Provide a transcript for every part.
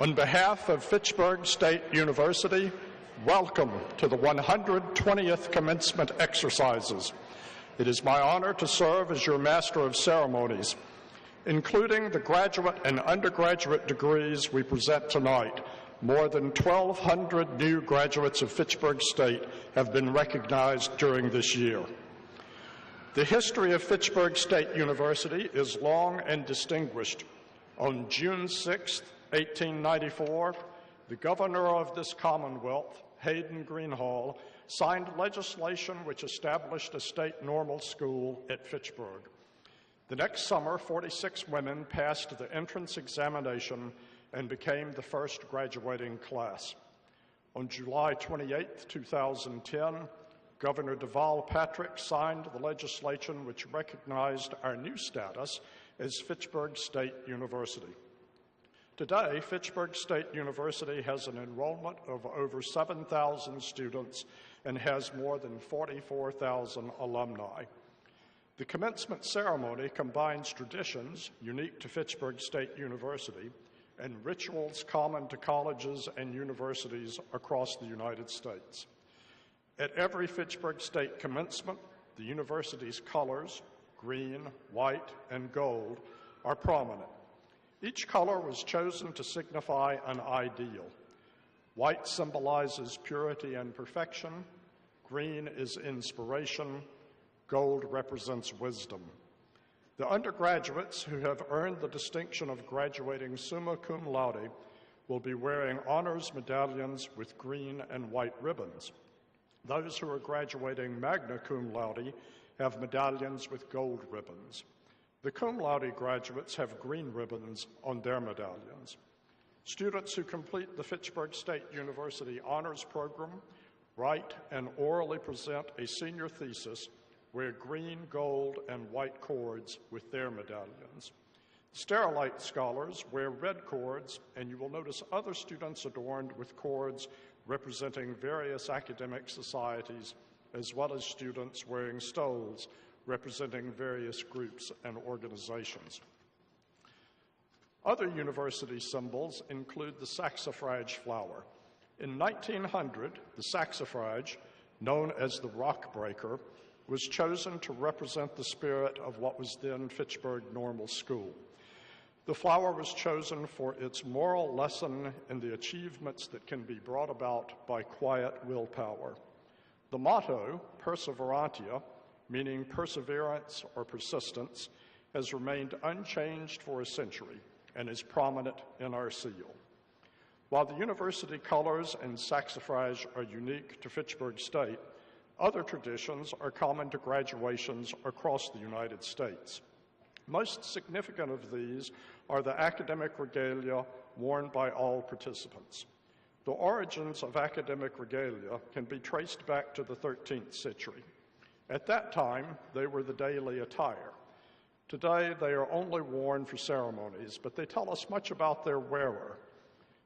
On behalf of Fitchburg State University, welcome to the 120th Commencement exercises. It is my honor to serve as your Master of Ceremonies. Including the graduate and undergraduate degrees we present tonight, more than 1,200 new graduates of Fitchburg State have been recognized during this year. The history of Fitchburg State University is long and distinguished. On June 6, 1894, the governor of this Commonwealth, Hayden Greenhall, signed legislation which established a state normal school at Fitchburg. The next summer, 46 women passed the entrance examination and became the first graduating class. On July 28, 2010, Governor Deval Patrick signed the legislation which recognized our new status as Fitchburg State University. Today, Fitchburg State University has an enrollment of over 7,000 students and has more than 44,000 alumni. The commencement ceremony combines traditions unique to Fitchburg State University and rituals common to colleges and universities across the United States. At every Fitchburg State commencement, the university's colors, green, white, and gold, are prominent. Each color was chosen to signify an ideal. White symbolizes purity and perfection, green is inspiration, gold represents wisdom. The undergraduates who have earned the distinction of graduating summa cum laude will be wearing honors medallions with green and white ribbons. Those who are graduating magna cum laude have medallions with gold ribbons. The cum laude graduates have green ribbons on their medallions. Students who complete the Fitchburg State University Honors Program write and orally present a senior thesis wear green, gold, and white cords with their medallions. Sterilite scholars wear red cords, and you will notice other students adorned with cords representing various academic societies, as well as students wearing stoles representing various groups and organizations. Other university symbols include the saxifrage flower. In 1900, the saxifrage, known as the rock breaker, was chosen to represent the spirit of what was then Fitchburg Normal School. The flower was chosen for its moral lesson in the achievements that can be brought about by quiet willpower. The motto, Perseverantia, meaning perseverance or persistence, has remained unchanged for a century and is prominent in our seal. While the university colors and saxifrage are unique to Fitchburg State, other traditions are common to graduations across the United States. Most significant of these are the academic regalia worn by all participants. The origins of academic regalia can be traced back to the 13th century. At that time, they were the daily attire. Today, they are only worn for ceremonies, but they tell us much about their wearer.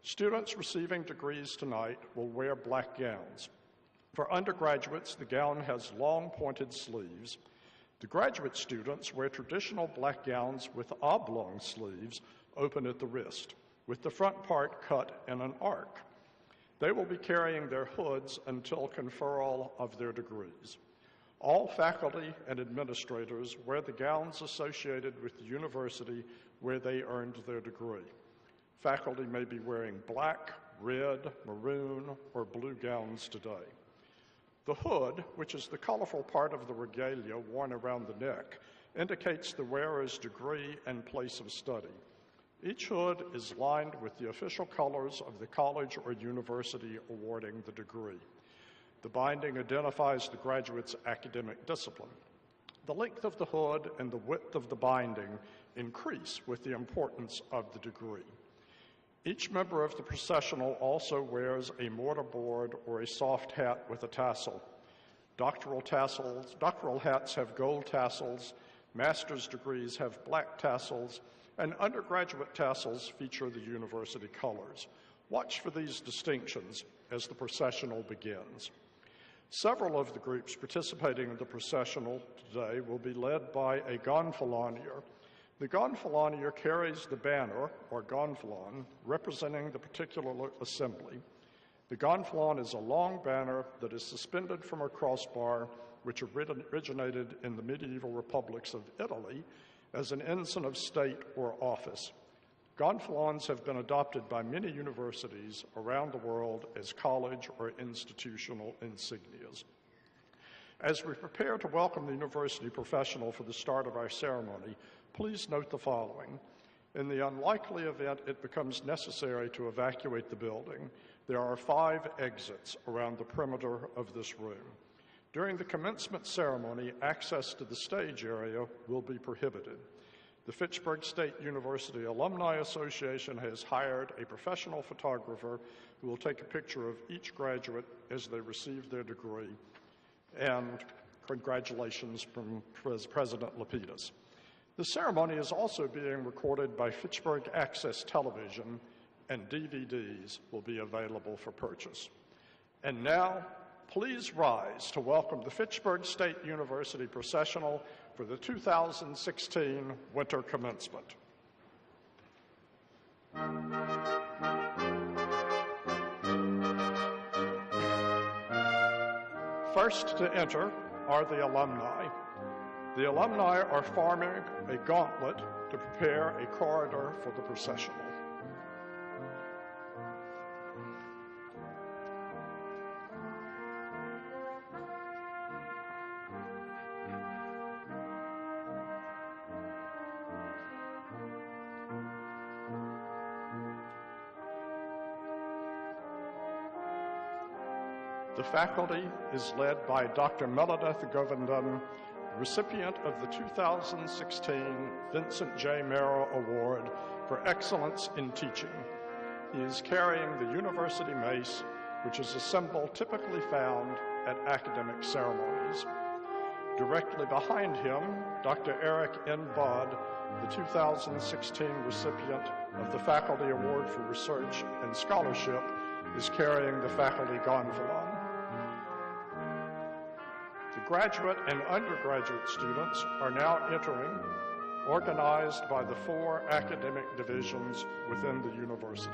Students receiving degrees tonight will wear black gowns. For undergraduates, the gown has long pointed sleeves. The graduate students wear traditional black gowns with oblong sleeves open at the wrist, with the front part cut in an arc. They will be carrying their hoods until conferral of their degrees. All faculty and administrators wear the gowns associated with the university where they earned their degree. Faculty may be wearing black, red, maroon, or blue gowns today. The hood, which is the colorful part of the regalia worn around the neck, indicates the wearer's degree and place of study. Each hood is lined with the official colors of the college or university awarding the degree. The binding identifies the graduate's academic discipline. The length of the hood and the width of the binding increase with the importance of the degree. Each member of the processional also wears a mortarboard or a soft hat with a tassel. Doctoral hats have gold tassels, master's degrees have black tassels, and undergraduate tassels feature the university colors. Watch for these distinctions as the processional begins. Several of the groups participating in the processional today will be led by a gonfalonier. The gonfalonier carries the banner, or gonfalon, representing the particular assembly. The gonfalon is a long banner that is suspended from a crossbar, which originated in the medieval republics of Italy as an ensign of state or office. Gonfalons have been adopted by many universities around the world as college or institutional insignias. As we prepare to welcome the university professional for the start of our ceremony, please note the following. In the unlikely event it becomes necessary to evacuate the building, there are 5 exits around the perimeter of this room. During the commencement ceremony, access to the stage area will be prohibited. The Fitchburg State University Alumni Association has hired a professional photographer who will take a picture of each graduate as they receive their degree. And congratulations from President Lapidus. The ceremony is also being recorded by Fitchburg Access Television, and DVDs will be available for purchase. And now, please rise to welcome the Fitchburg State University processional for the 2016 winter commencement. First to enter are the alumni. The alumni are forming a gauntlet to prepare a corridor for the processional. The faculty is led by Dr. Meladeth Govindan, recipient of the 2016 Vincent J. Merrill Award for Excellence in Teaching. He is carrying the university mace, which is a symbol typically found at academic ceremonies. Directly behind him, Dr. Eric N. Budd, the 2016 recipient of the Faculty Award for Research and Scholarship, is carrying the faculty gonfalon. The graduate and undergraduate students are now entering, organized by the 4 academic divisions within the university.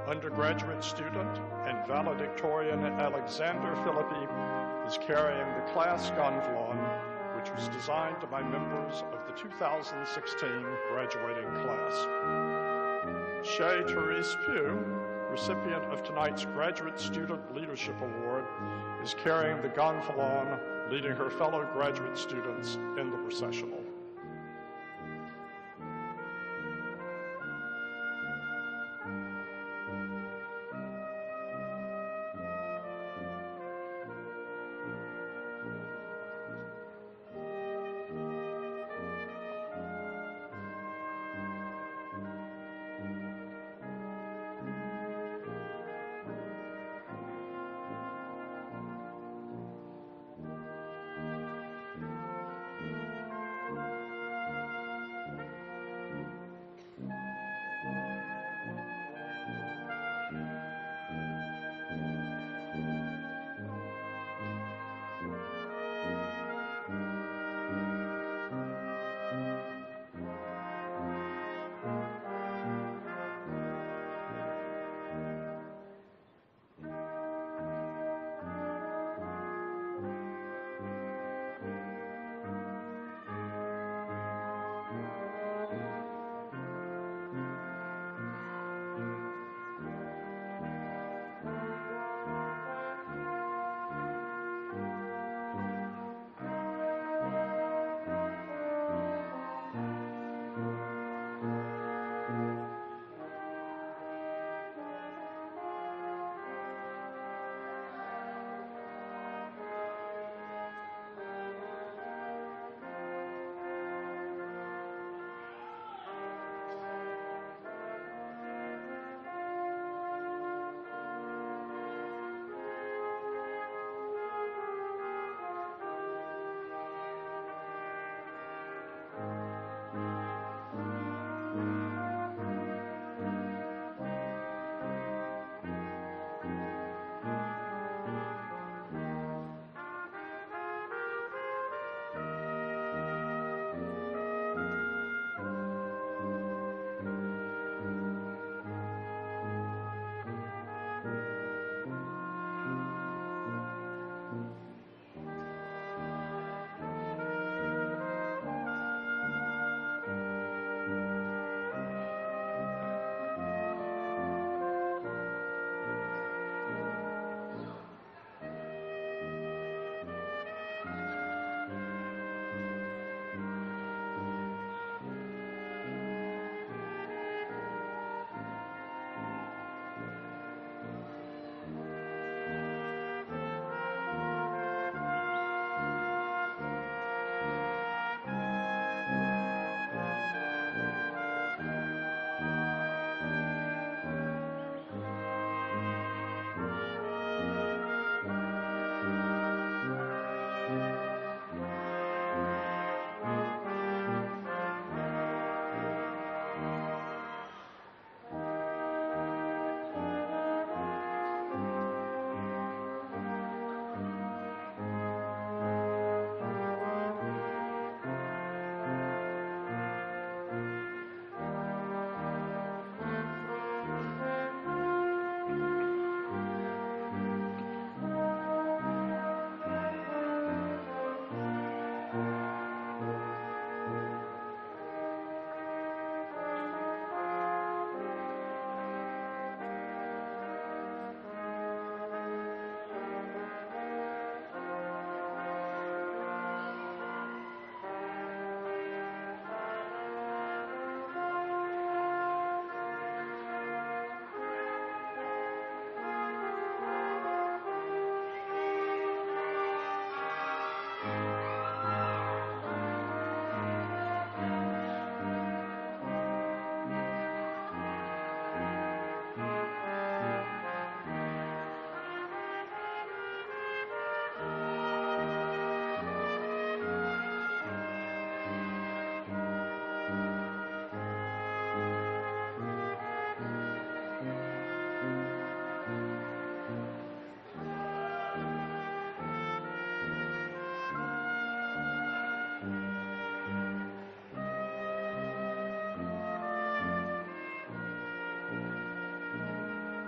Undergraduate student and valedictorian Alexander Philippi is carrying the class gonfalon, which was designed by members of the 2016 graduating class. Shay Therese Pugh, recipient of tonight's Graduate Student Leadership Award, is carrying the gonfalon, leading her fellow graduate students in the processional.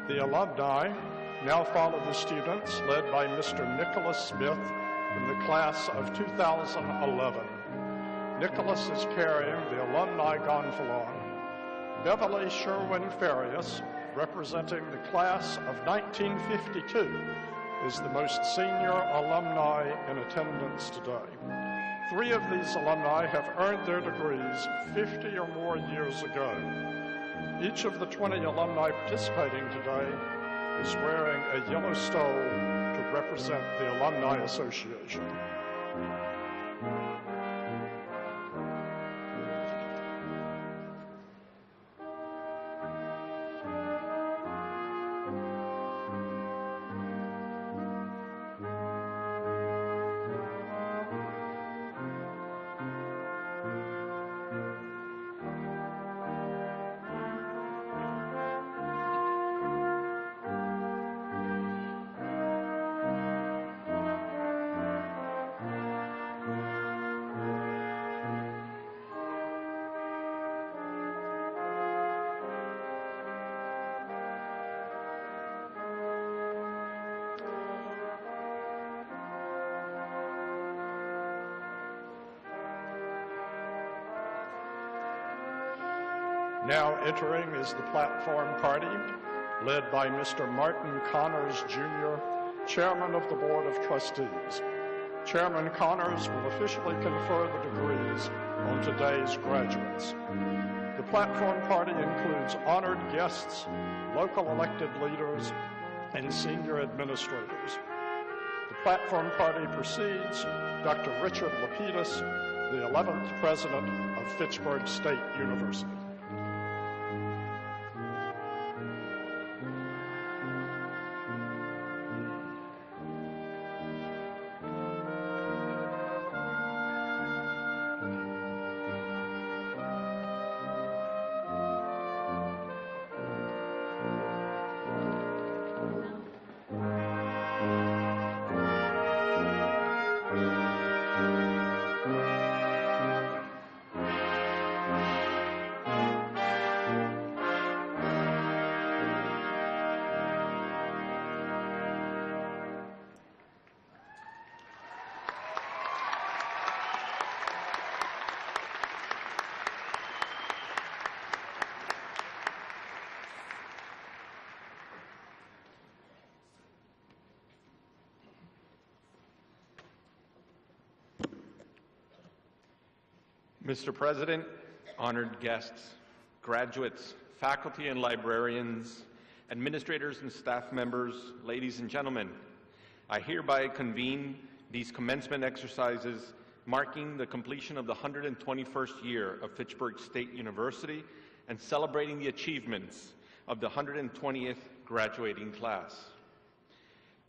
The alumni now follow the students, led by Mr. Nicholas Smith from the class of 2011. Nicholas is carrying the alumni gonfalon. Beverly Sherwin-Farias, representing the class of 1952, is the most senior alumni in attendance today. 3 of these alumni have earned their degrees 50 or more years ago. Each of the 20 alumni participating today is wearing a yellow stole to represent the Alumni Association. Now entering is the platform party, led by Mr. Martin Connors, Jr., Chairman of the Board of Trustees. Chairman Connors will officially confer the degrees on today's graduates. The platform party includes honored guests, local elected leaders, and senior administrators. The platform party precedes Dr. Richard Lapidus, the 11th president of Fitchburg State University. Mr. President, honored guests, graduates, faculty and librarians, administrators and staff members, ladies and gentlemen, I hereby convene these commencement exercises marking the completion of the 121st year of Fitchburg State University and celebrating the achievements of the 120th graduating class.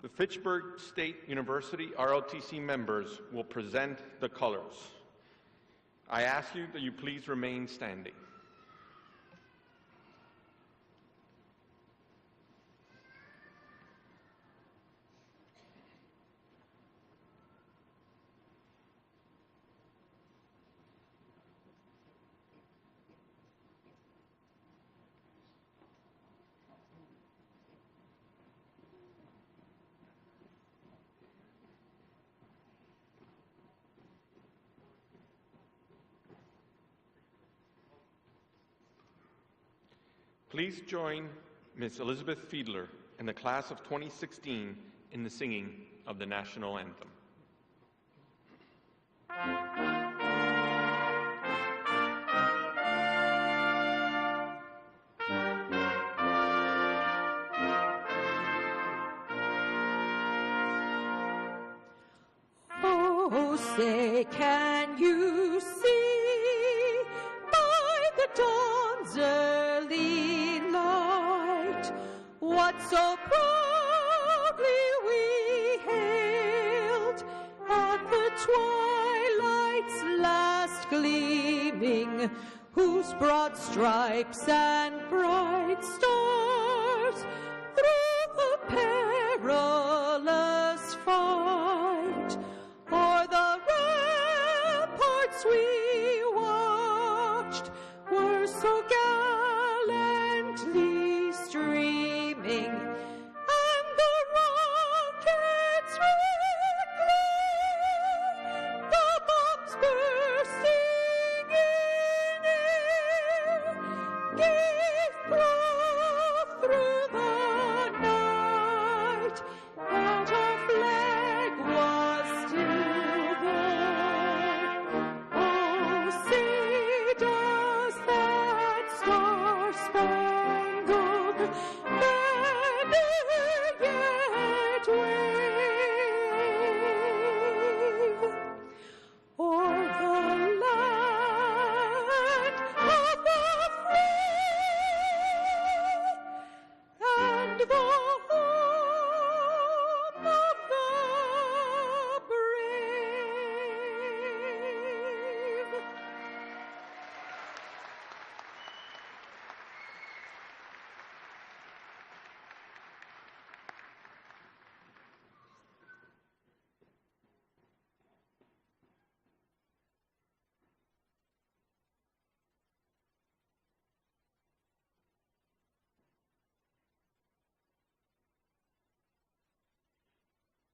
The Fitchburg State University ROTC members will present the colors. I ask you that you please remain standing. Please join Ms. Elizabeth Fiedler and the class of 2016 in the singing of the national anthem. Oh, say, can you see by the dawn's early light what so proudly we hailed at the twilight's last gleaming, whose broad stripes and bright stars through the perilous fight o'er the ramparts we watched were so gallantly streaming,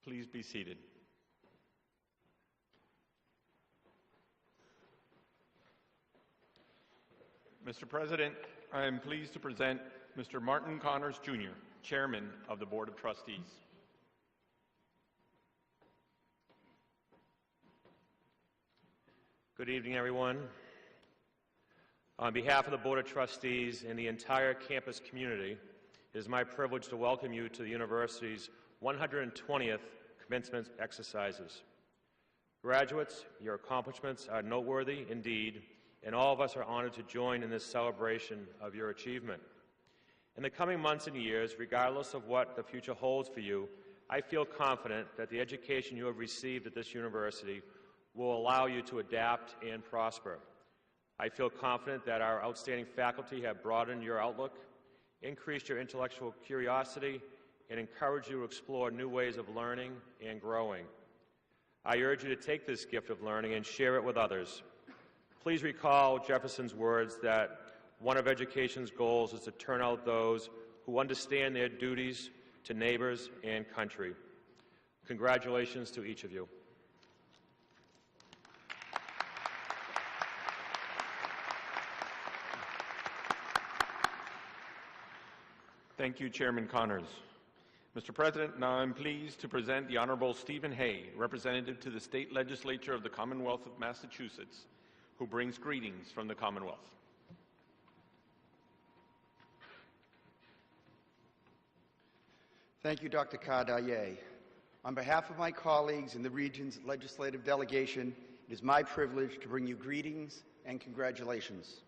Please be seated. Mr. President, I am pleased to present Mr. Martin Connors, Jr., Chairman of the Board of Trustees. Good evening, everyone. On behalf of the Board of Trustees and the entire campus community, it is my privilege to welcome you to the university's 120th commencement exercises. Graduates, your accomplishments are noteworthy indeed, and all of us are honored to join in this celebration of your achievement. In the coming months and years, regardless of what the future holds for you, I feel confident that the education you have received at this university will allow you to adapt and prosper. I feel confident that our outstanding faculty have broadened your outlook, increased your intellectual curiosity, and encouraged you to explore new ways of learning and growing. I urge you to take this gift of learning and share it with others. Please recall Jefferson's words that one of education's goals is to turn out those who understand their duties to neighbors and country. Congratulations to each of you. Thank you, Chairman Connors. Mr. President, now I'm pleased to present the Honorable Stephen Hay, representative to the State Legislature of the Commonwealth of Massachusetts, who brings greetings from the Commonwealth. Thank you, Dr. Cardaye. On behalf of my colleagues in the region's legislative delegation, it is my privilege to bring you greetings and congratulations.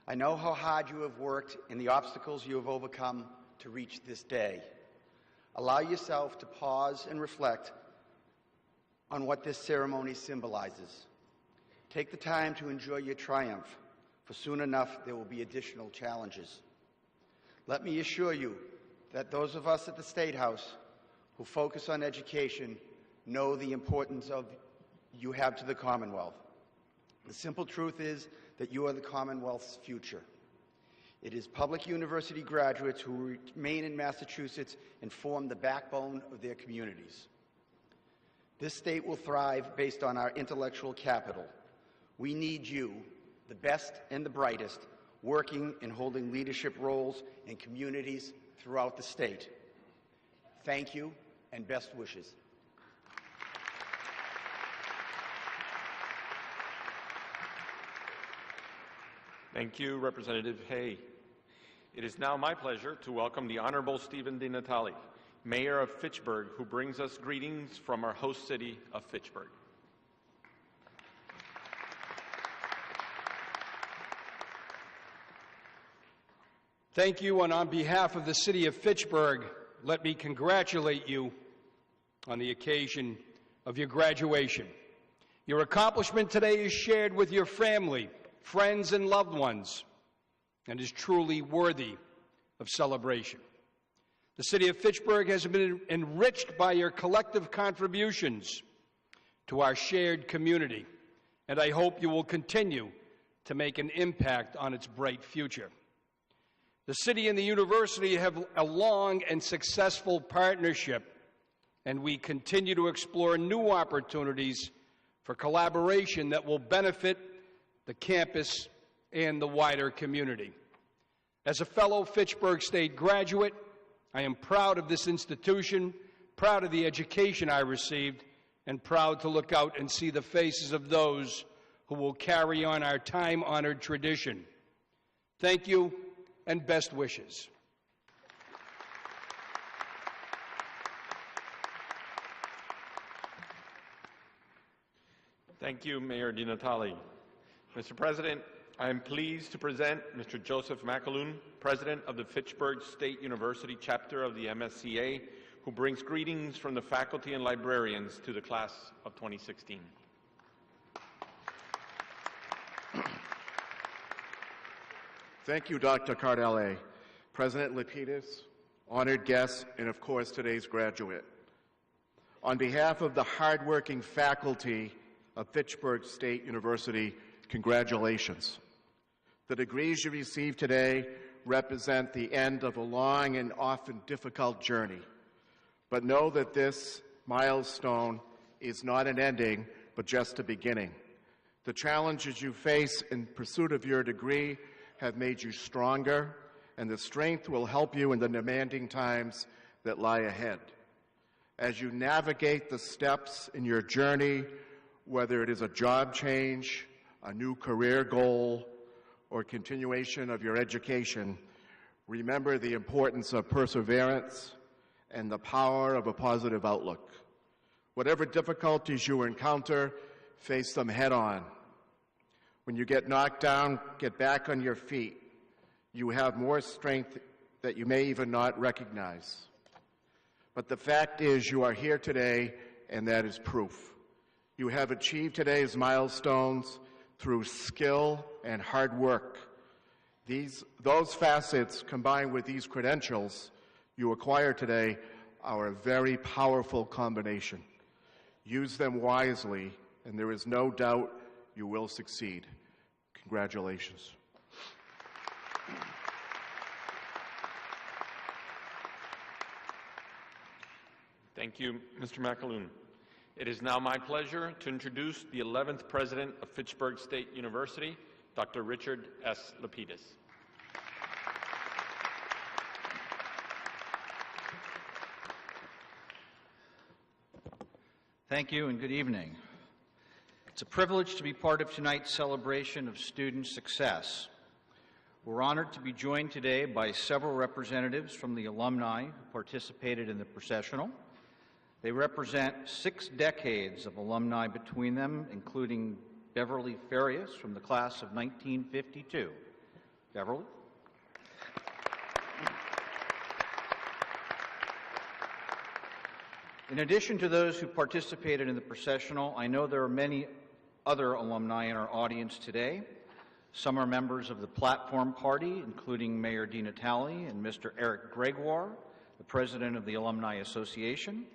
I know how hard you have worked and the obstacles you have overcome to reach this day. Allow yourself to pause and reflect on what this ceremony symbolizes. Take the time to enjoy your triumph, for soon enough there will be additional challenges. Let me assure you that those of us at the State House who focus on education know the importance you have to the Commonwealth. The simple truth is that you are the Commonwealth's future. It is public university graduates who remain in Massachusetts and form the backbone of their communities. This state will thrive based on our intellectual capital. We need you, the best and the brightest, working and holding leadership roles in communities throughout the state. Thank you and best wishes. Thank you, Representative Hay. It is now my pleasure to welcome the Honorable Stephen DiNatale, Mayor of Fitchburg, who brings us greetings from our host city of Fitchburg. Thank you, and on behalf of the city of Fitchburg, let me congratulate you on the occasion of your graduation. Your accomplishment today is shared with your family, friends, and loved ones, and is truly worthy of celebration. The city of Fitchburg has been enriched by your collective contributions to our shared community, and I hope you will continue to make an impact on its bright future. The city and the university have a long and successful partnership, and we continue to explore new opportunities for collaboration that will benefit the campus and the wider community. As a fellow Fitchburg State graduate, I am proud of this institution, proud of the education I received, and proud to look out and see the faces of those who will carry on our time-honored tradition. Thank you, and best wishes. Thank you, Mayor DiNatale. Mr. President, I am pleased to present Mr. Joseph McAloon, President of the Fitchburg State University chapter of the MSCA, who brings greetings from the faculty and librarians to the class of 2016. Thank you, Dr. Cardaye, President Lapidus, honored guests, and of course today's graduate. On behalf of the hardworking faculty of Fitchburg State University, congratulations. The degrees you receive today represent the end of a long and often difficult journey. But know that this milestone is not an ending, but just a beginning. The challenges you face in pursuit of your degree have made you stronger, and the strength will help you in the demanding times that lie ahead. As you navigate the steps in your journey, whether it is a job change, a new career goal, or continuation of your education, remember the importance of perseverance and the power of a positive outlook. Whatever difficulties you encounter, face them head on. When you get knocked down, get back on your feet. You have more strength that you may even not recognize. But the fact is, you are here today, and that is proof. You have achieved today's milestones through skill and hard work. Those facets, combined with these credentials you acquire today, are a very powerful combination. Use them wisely, and there is no doubt you will succeed. Congratulations. Thank you, Mr. McAloon. It is now my pleasure to introduce the 11th President of Fitchburg State University, Dr. Richard S. Lapidus. Thank you and good evening. It's a privilege to be part of tonight's celebration of student success. We're honored to be joined today by several representatives from the alumni who participated in the processional. They represent 6 decades of alumni between them, including Beverly Farias from the class of 1952. Beverly? In addition to those who participated in the processional, I know there are many other alumni in our audience today. Some are members of the Platform Party, including Mayor Di Natale and Mr. Eric Gregoire, the president of the Alumni Association.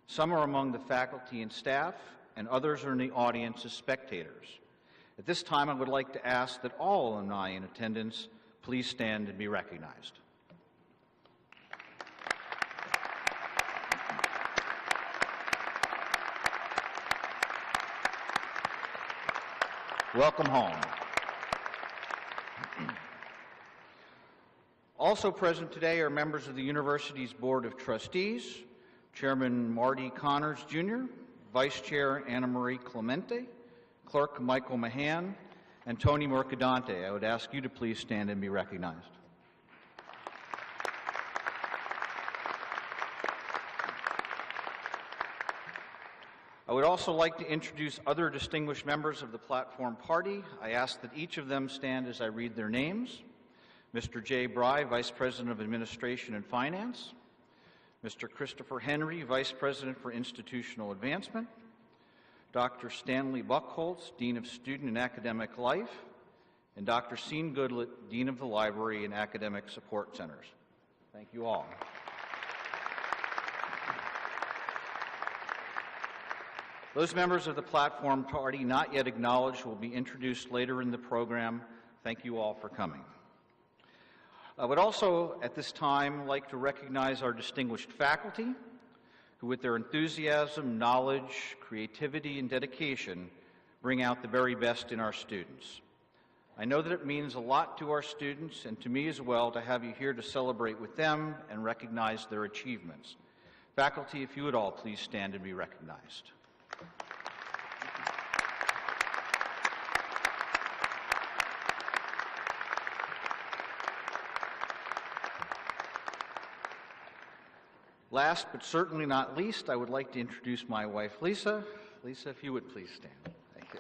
Some are among the faculty and staff, and others are in the audience as spectators. At this time, I would like to ask that all alumni in attendance please stand and be recognized. Welcome home. Also present today are members of the university's Board of Trustees, Chairman Marty Connors, Jr., Vice Chair Anna Marie Clemente, Clerk Michael Mahan, and Tony Mercadante. I would ask you to please stand and be recognized. I would also like to introduce other distinguished members of the Platform Party. I ask that each of them stand as I read their names. Mr. Jay Bry, Vice President of Administration and Finance. Mr. Christopher Henry, Vice President for Institutional Advancement. Dr. Stanley Buchholz, Dean of Student and Academic Life. And Dr. Sean Goodlett, Dean of the Library and Academic Support Centers. Thank you all. Those members of the Platform Party not yet acknowledged will be introduced later in the program. Thank you all for coming. I would also, at this time, like to recognize our distinguished faculty, who with their enthusiasm, knowledge, creativity, and dedication bring out the very best in our students. I know that it means a lot to our students and to me as well to have you here to celebrate with them and recognize their achievements. Faculty, if you would all please stand and be recognized. Last but certainly not least, I would like to introduce my wife, Lisa. Lisa, if you would please stand. Thank you.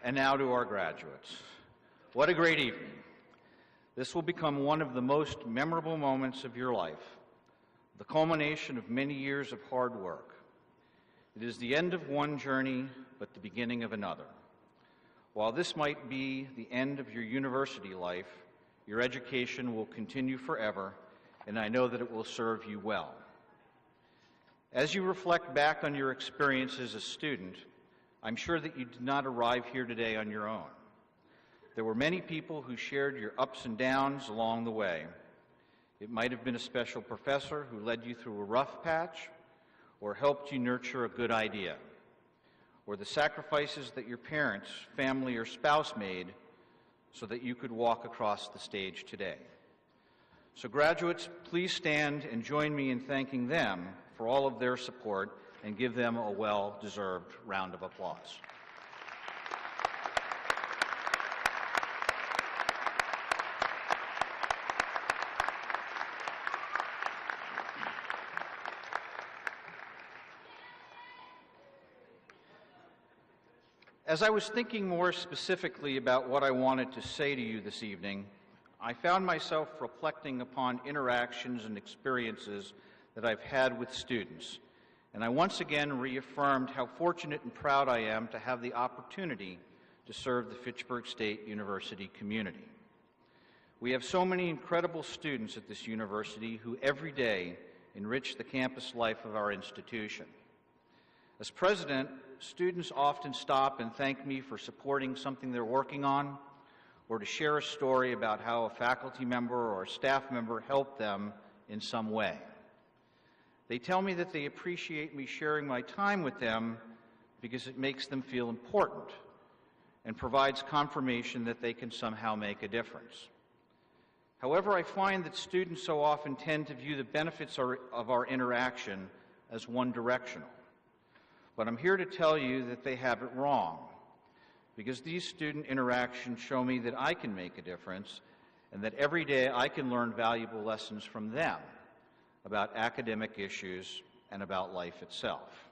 And now to our graduates. What a great evening. This will become one of the most memorable moments of your life, the culmination of many years of hard work. It is the end of one journey, but the beginning of another. While this might be the end of your university life, your education will continue forever, and I know that it will serve you well. As you reflect back on your experience as a student, I'm sure that you did not arrive here today on your own. There were many people who shared your ups and downs along the way. It might have been a special professor who led you through a rough patch or helped you nurture a good idea, or the sacrifices that your parents, family, or spouse made so that you could walk across the stage today. So graduates, please stand and join me in thanking them for all of their support and give them a well-deserved round of applause. As I was thinking more specifically about what I wanted to say to you this evening, I found myself reflecting upon interactions and experiences that I've had with students, and I once again reaffirmed how fortunate and proud I am to have the opportunity to serve the Fitchburg State University community. We have so many incredible students at this university who every day enrich the campus life of our institution. As president, students often stop and thank me for supporting something they're working on, or to share a story about how a faculty member or a staff member helped them in some way. They tell me that they appreciate me sharing my time with them because it makes them feel important and provides confirmation that they can somehow make a difference. However, I find that students so often tend to view the benefits of our interaction as one-directional. But I'm here to tell you that they have it wrong, because these student interactions show me that I can make a difference and that every day I can learn valuable lessons from them about academic issues and about life itself.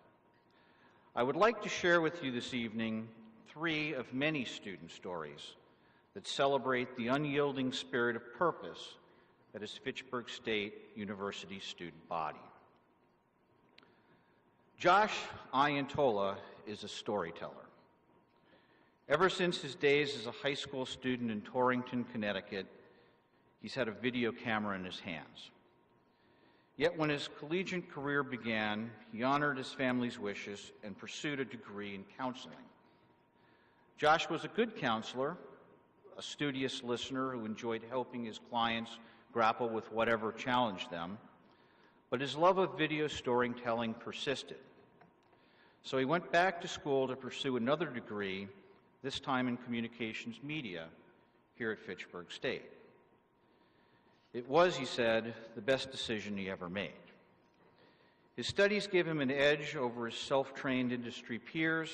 I would like to share with you this evening 3 of many student stories that celebrate the unyielding spirit of purpose that is Fitchburg State University's student body. Josh Iantola is a storyteller. Ever since his days as a high school student in Torrington, Connecticut, he's had a video camera in his hands. Yet when his collegiate career began, he honored his family's wishes and pursued a degree in counseling. Josh was a good counselor, a studious listener who enjoyed helping his clients grapple with whatever challenged them, but his love of video storytelling persisted. So he went back to school to pursue another degree, this time in communications media, here at Fitchburg State. It was, he said, the best decision he ever made. His studies gave him an edge over his self-trained industry peers,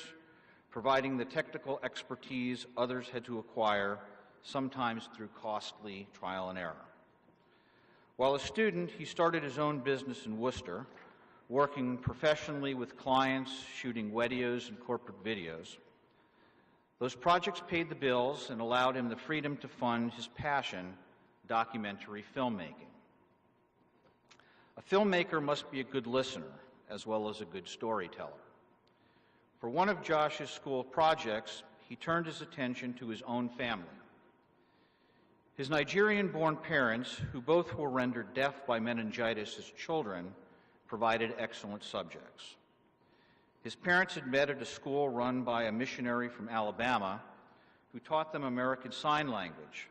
providing the technical expertise others had to acquire, sometimes through costly trial and error. While a student, he started his own business in Worcester, working professionally with clients, shooting wedios and corporate videos. Those projects paid the bills and allowed him the freedom to fund his passion, documentary filmmaking. A filmmaker must be a good listener as well as a good storyteller. For one of Josh's school projects, he turned his attention to his own family. His Nigerian-born parents, who both were rendered deaf by meningitis as children, provided excellent subjects. His parents had met at a school run by a missionary from Alabama who taught them American Sign Language,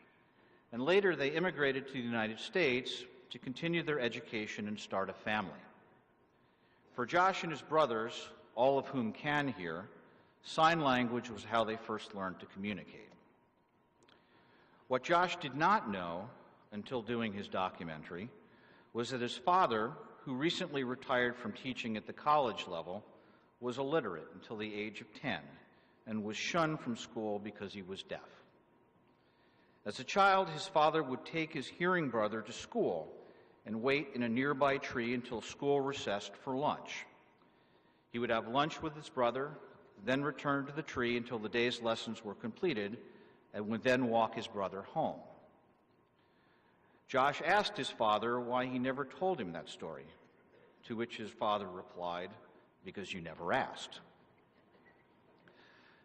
and later they immigrated to the United States to continue their education and start a family. For Josh and his brothers, all of whom can hear, sign language was how they first learned to communicate. What Josh did not know until doing his documentary was that his father, who recently retired from teaching at the college level, was illiterate until the age of 10 and was shunned from school because he was deaf. As a child, his father would take his hearing brother to school and wait in a nearby tree until school recessed for lunch. He would have lunch with his brother, then return to the tree until the day's lessons were completed, and would then walk his brother home. Josh asked his father why he never told him that story, to which his father replied, "Because you never asked."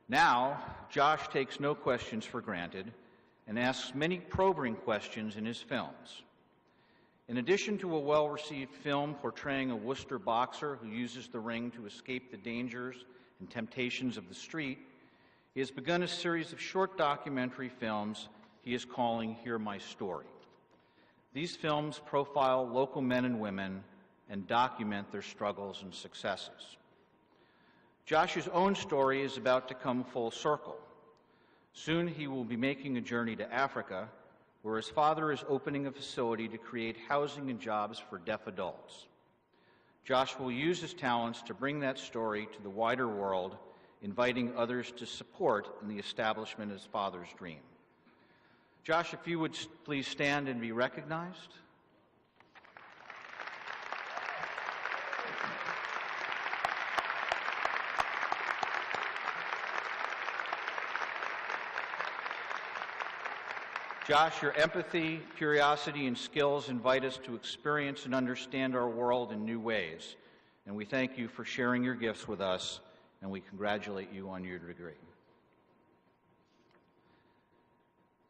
Now, Josh takes no questions for granted and asks many probing questions in his films. In addition to a well-received film portraying a Worcester boxer who uses the ring to escape the dangers and temptations of the street, he has begun a series of short documentary films he is calling Hear My Story. These films profile local men and women and document their struggles and successes. Josh's own story is about to come full circle. Soon he will be making a journey to Africa, where his father is opening a facility to create housing and jobs for deaf adults. Josh will use his talents to bring that story to the wider world, inviting others to support in the establishment of his father's dream. Josh, if you would please stand and be recognized. Josh, your empathy, curiosity, and skills invite us to experience and understand our world in new ways, and we thank you for sharing your gifts with us, and we congratulate you on your degree.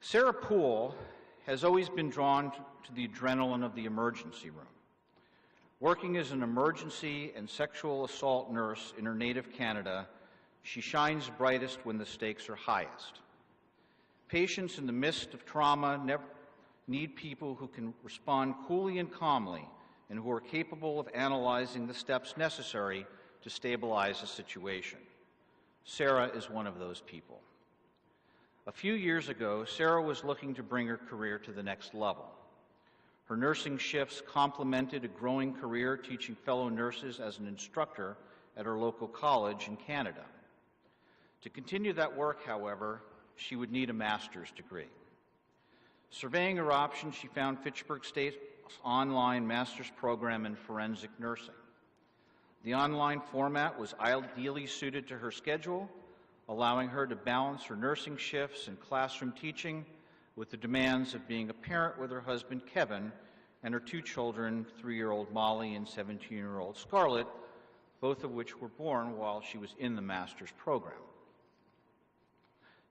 Sarah Poole has always been drawn to the adrenaline of the emergency room. Working as an emergency and sexual assault nurse in her native Canada, she shines brightest when the stakes are highest. Patients in the midst of trauma need people who can respond coolly and calmly and who are capable of analyzing the steps necessary to stabilize a situation. Sarah is one of those people. A few years ago, Sarah was looking to bring her career to the next level. Her nursing shifts complemented a growing career teaching fellow nurses as an instructor at her local college in Canada. To continue that work, however, she would need a master's degree. Surveying her options, she found Fitchburg State's online master's program in forensic nursing. The online format was ideally suited to her schedule, allowing her to balance her nursing shifts and classroom teaching with the demands of being a parent with her husband Kevin and her two children, 3-year-old Molly and 17-year-old Scarlett, both of which were born while she was in the master's program.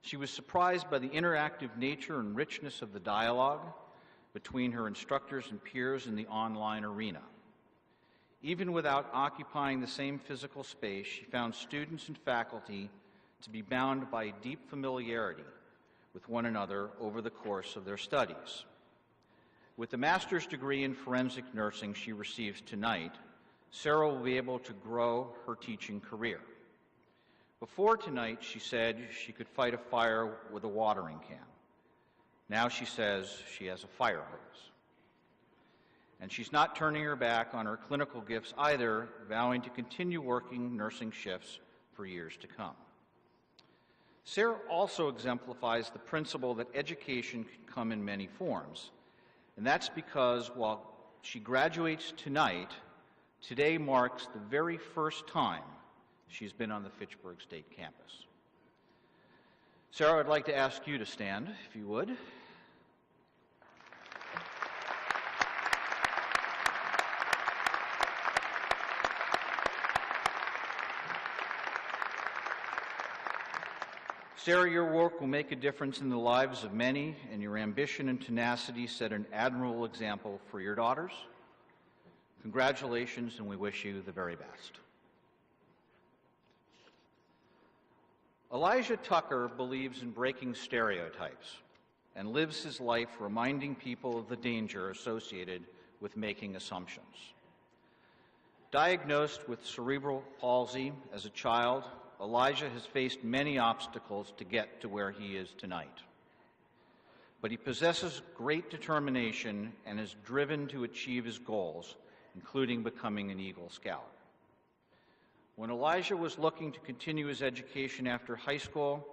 She was surprised by the interactive nature and richness of the dialogue between her instructors and peers in the online arena. Even without occupying the same physical space, she found students and faculty to be bound by deep familiarity with one another over the course of their studies. With the master's degree in forensic nursing she receives tonight, Sarah will be able to grow her teaching career. Before tonight, she said she could fight a fire with a watering can. Now she says she has a fire hose. And she's not turning her back on her clinical gifts either, vowing to continue working nursing shifts for years to come. Sarah also exemplifies the principle that education can come in many forms. And that's because while she graduates tonight, today marks the very first time she's been on the Fitchburg State campus. Sarah, I'd like to ask you to stand, if you would. Sarah, your work will make a difference in the lives of many, and your ambition and tenacity set an admirable example for your daughters. Congratulations, and we wish you the very best. Elijah Tucker believes in breaking stereotypes and lives his life reminding people of the danger associated with making assumptions. Diagnosed with cerebral palsy as a child, Elijah has faced many obstacles to get to where he is tonight. But he possesses great determination and is driven to achieve his goals, including becoming an Eagle Scout. When Elijah was looking to continue his education after high school,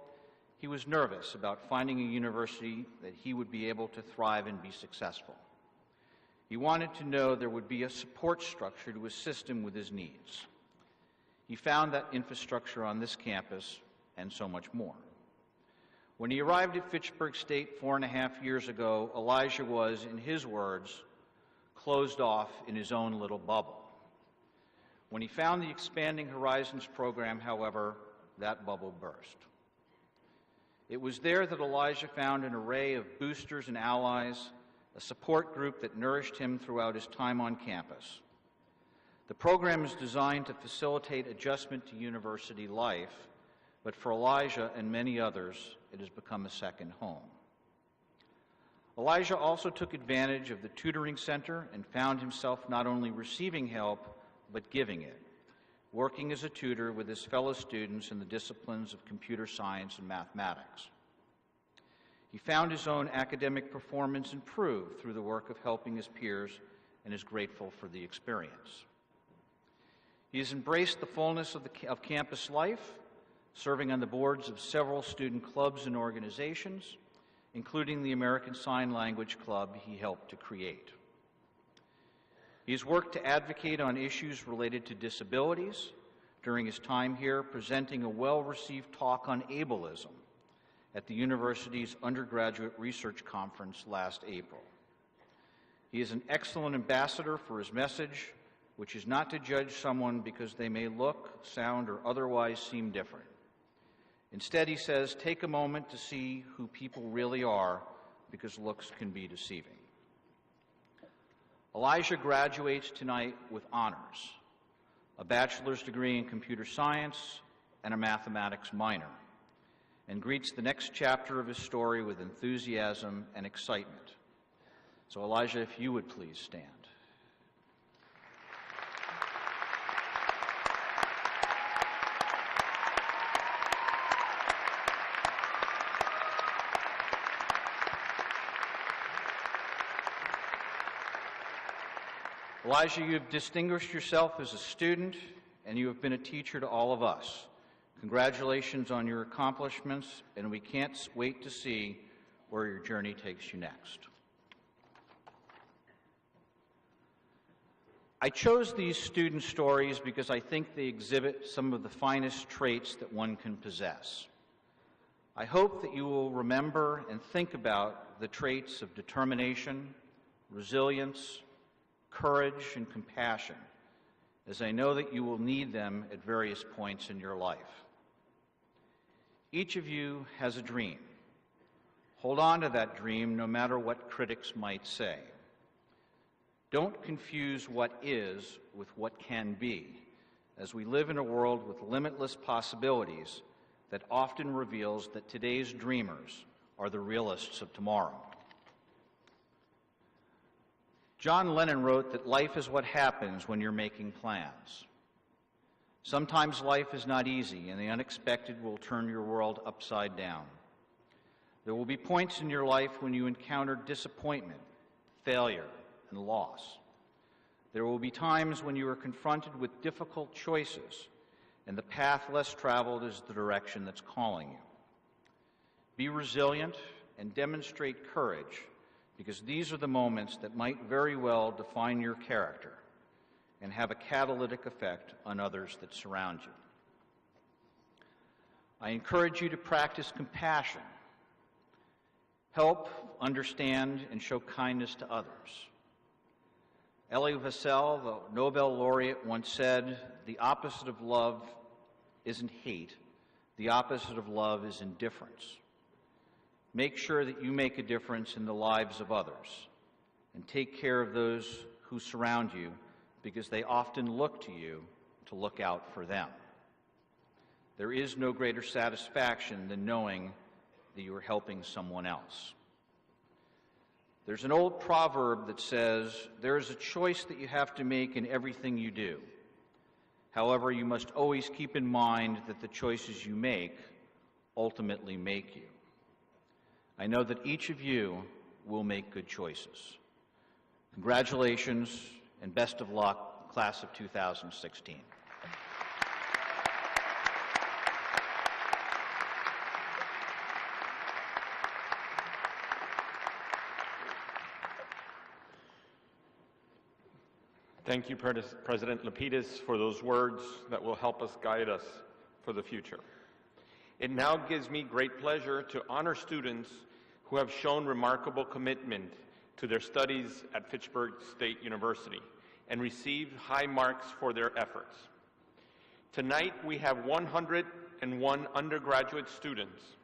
he was nervous about finding a university that he would be able to thrive and be successful. He wanted to know there would be a support structure to assist him with his needs. He found that infrastructure on this campus and so much more. When he arrived at Fitchburg State 4.5 years ago, Elijah was, in his words, closed off in his own little bubble. When he found the Expanding Horizons program, however, that bubble burst. It was there that Elijah found an array of boosters and allies, a support group that nourished him throughout his time on campus. The program is designed to facilitate adjustment to university life, but for Elijah and many others, it has become a second home. Elijah also took advantage of the tutoring center and found himself not only receiving help, but giving it, working as a tutor with his fellow students in the disciplines of computer science and mathematics. He found his own academic performance improve through the work of helping his peers and is grateful for the experience. He has embraced the fullness of campus life, serving on the boards of several student clubs and organizations, including the American Sign Language Club he helped to create. He has worked to advocate on issues related to disabilities during his time here, presenting a well-received talk on ableism at the university's Undergraduate Research Conference last April. He is an excellent ambassador for his message, which is not to judge someone because they may look, sound, or otherwise seem different. Instead, he says, take a moment to see who people really are, because looks can be deceiving. Elijah graduates tonight with honors, a bachelor's degree in computer science and a mathematics minor, and greets the next chapter of his story with enthusiasm and excitement. So Elijah, if you would please stand. Elijah, you have distinguished yourself as a student, and you have been a teacher to all of us. Congratulations on your accomplishments, and we can't wait to see where your journey takes you next. I chose these student stories because I think they exhibit some of the finest traits that one can possess. I hope that you will remember and think about the traits of determination, resilience, courage, and compassion, as I know that you will need them at various points in your life. Each of you has a dream. Hold on to that dream no matter what critics might say. Don't confuse what is with what can be, as we live in a world with limitless possibilities that often reveals that today's dreamers are the realists of tomorrow. John Lennon wrote that life is what happens when you're making plans. Sometimes life is not easy, and the unexpected will turn your world upside down. There will be points in your life when you encounter disappointment, failure, and loss. There will be times when you are confronted with difficult choices, and the path less traveled is the direction that's calling you. Be resilient and demonstrate courage, because these are the moments that might very well define your character and have a catalytic effect on others that surround you. I encourage you to practice compassion. Help, understand, and show kindness to others. Elie Wiesel, the Nobel laureate, once said, "The opposite of love isn't hate. The opposite of love is indifference." Make sure that you make a difference in the lives of others, and take care of those who surround you, because they often look to you to look out for them. There is no greater satisfaction than knowing that you are helping someone else. There's an old proverb that says, there is a choice that you have to make in everything you do. However, you must always keep in mind that the choices you make ultimately make you. I know that each of you will make good choices. Congratulations and best of luck, class of 2016. Thank you, President Lapidus, for those words that will help us guide us for the future. It now gives me great pleasure to honor students who have shown remarkable commitment to their studies at Fitchburg State University and received high marks for their efforts. Tonight, we have 101 undergraduate students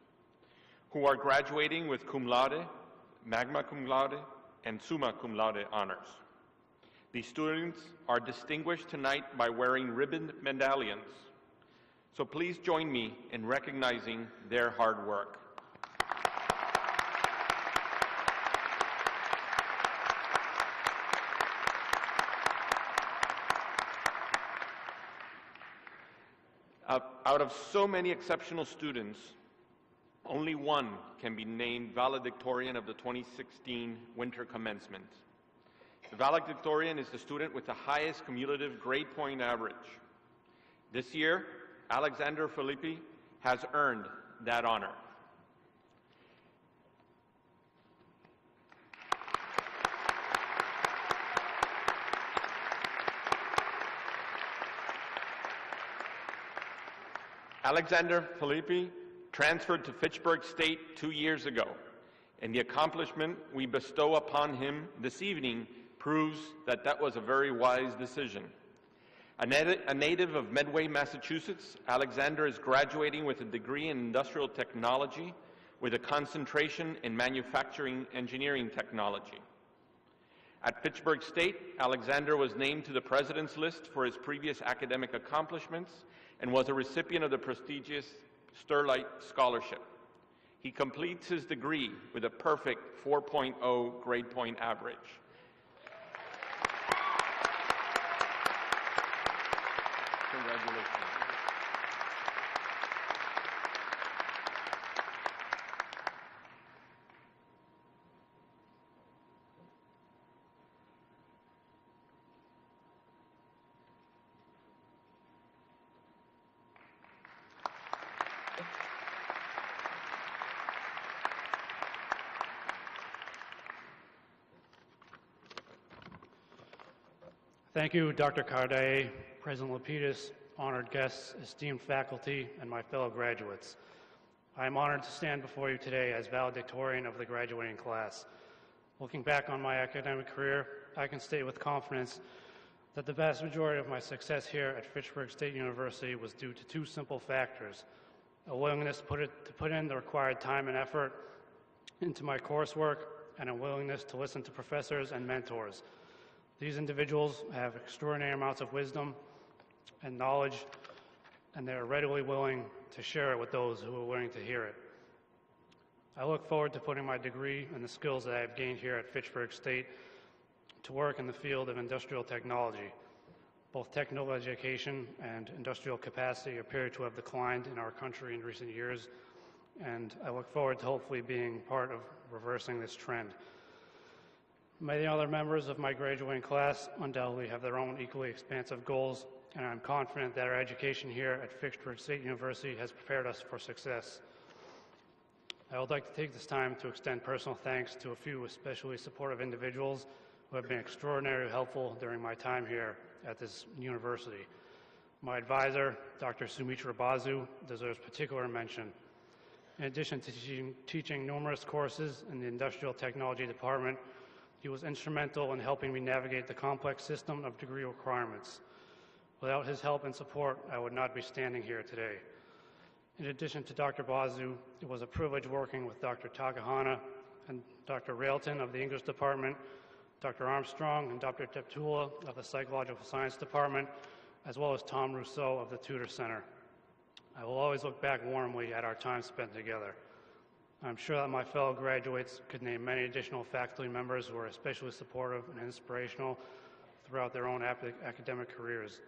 who are graduating with cum laude, magna cum laude, and summa cum laude honors. These students are distinguished tonight by wearing ribbon medallions. So please join me in recognizing their hard work. Out of so many exceptional students, only one can be named valedictorian of the 2016 winter commencement. The valedictorian is the student with the highest cumulative grade point average. This year, Alexander Filippi has earned that honor. Alexander Filippi transferred to Fitchburg State 2 years ago, and the accomplishment we bestow upon him this evening proves that that was a very wise decision. A native of Medway, Massachusetts, Alexander is graduating with a degree in industrial technology with a concentration in manufacturing engineering technology. At Fitchburg State, Alexander was named to the President's List for his previous academic accomplishments and was a recipient of the prestigious Sterlite Scholarship. He completes his degree with a perfect 4.0 grade point average. Congratulations. Thank you, Dr. Carday, President Lapidus, honored guests, esteemed faculty, and my fellow graduates. I am honored to stand before you today as valedictorian of the graduating class. Looking back on my academic career, I can state with confidence that the vast majority of my success here at Fitchburg State University was due to two simple factors: a willingness to put in the required time and effort into my coursework, and a willingness to listen to professors and mentors. These individuals have extraordinary amounts of wisdom and knowledge, and they are readily willing to share it with those who are willing to hear it. I look forward to putting my degree and the skills that I have gained here at Fitchburg State to work in the field of industrial technology. Both technical education and industrial capacity appear to have declined in our country in recent years, and I look forward to hopefully being part of reversing this trend. Many other members of my graduating class undoubtedly have their own equally expansive goals, and I'm confident that our education here at Fitchburg State University has prepared us for success. I would like to take this time to extend personal thanks to a few especially supportive individuals who have been extraordinarily helpful during my time here at this university. My advisor, Dr. Sumitra Basu, deserves particular mention. In addition to teaching numerous courses in the Industrial Technology Department, he was instrumental in helping me navigate the complex system of degree requirements. Without his help and support, I would not be standing here today. In addition to Dr. Basu, it was a privilege working with Dr. Takahana and Dr. Railton of the English Department, Dr. Armstrong and Dr. Deptula of the Psychological Science Department, as well as Tom Rousseau of the Tudor Center. I will always look back warmly at our time spent together. I'm sure that my fellow graduates could name many additional faculty members who are especially supportive and inspirational throughout their own academic careers.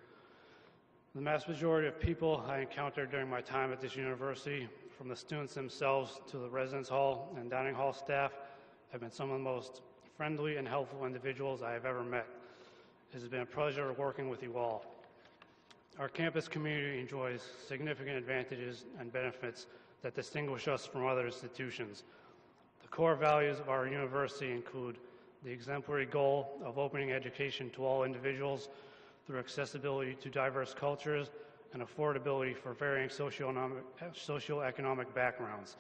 The vast majority of people I encountered during my time at this university, from the students themselves to the residence hall and dining hall staff, have been some of the most friendly and helpful individuals I have ever met. It has been a pleasure working with you all. Our campus community enjoys significant advantages and benefits that distinguish us from other institutions. The core values of our university include the exemplary goal of opening education to all individuals through accessibility to diverse cultures and affordability for varying socioeconomic backgrounds.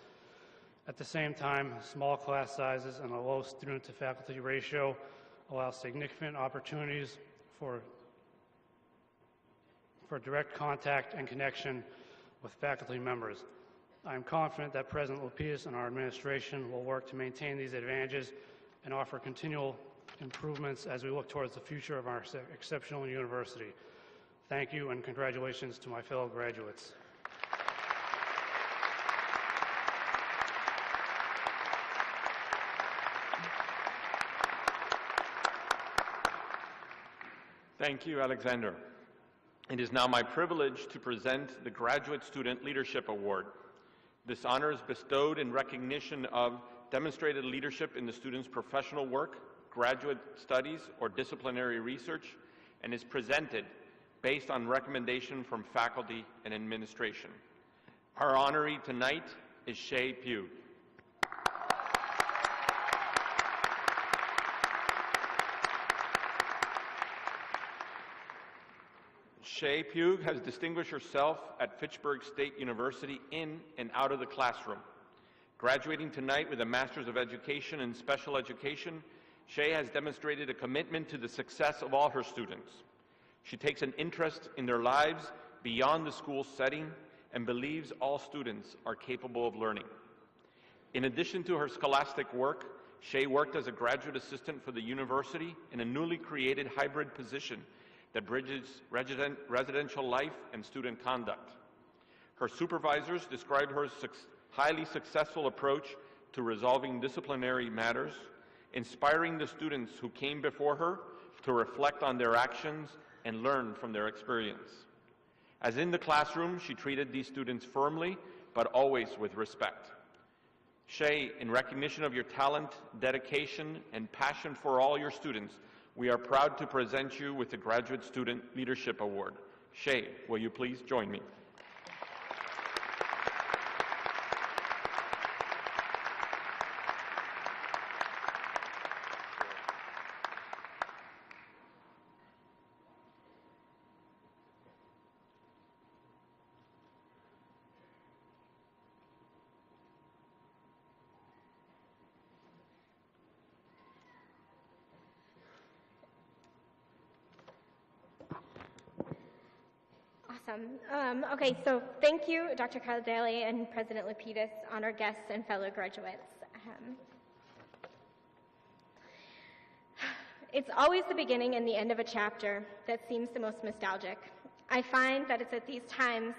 At the same time, small class sizes and a low student-to-faculty ratio allow significant opportunities for direct contact and connection with faculty members. I am confident that President Lapidus and our administration will work to maintain these advantages and offer continual improvements as we look towards the future of our exceptional university. Thank you, and congratulations to my fellow graduates. Thank you, Alexander. It is now my privilege to present the Graduate Student Leadership Award. This honor is bestowed in recognition of demonstrated leadership in the student's professional work, graduate studies, or disciplinary research, and is presented based on recommendation from faculty and administration. Our honoree tonight is Shay Pugh. Shay Pugh has distinguished herself at Fitchburg State University in and out of the classroom. Graduating tonight with a Master's of Education in Special Education, Shay has demonstrated a commitment to the success of all her students. She takes an interest in their lives beyond the school setting and believes all students are capable of learning. In addition to her scholastic work, Shay worked as a graduate assistant for the university in a newly created hybrid position that bridges residential life and student conduct. Her supervisors described her highly successful approach to resolving disciplinary matters, inspiring the students who came before her to reflect on their actions and learn from their experience. As in the classroom, she treated these students firmly, but always with respect. Shay, in recognition of your talent, dedication, and passion for all your students, we are proud to present you with the Graduate Student Leadership Award. Shay, will you please join me? Awesome. Okay, so thank you, Dr. Caldale and President Lapidus, honored guests, and fellow graduates. It's always the beginning and the end of a chapter that seems the most nostalgic. I find that it's at these times,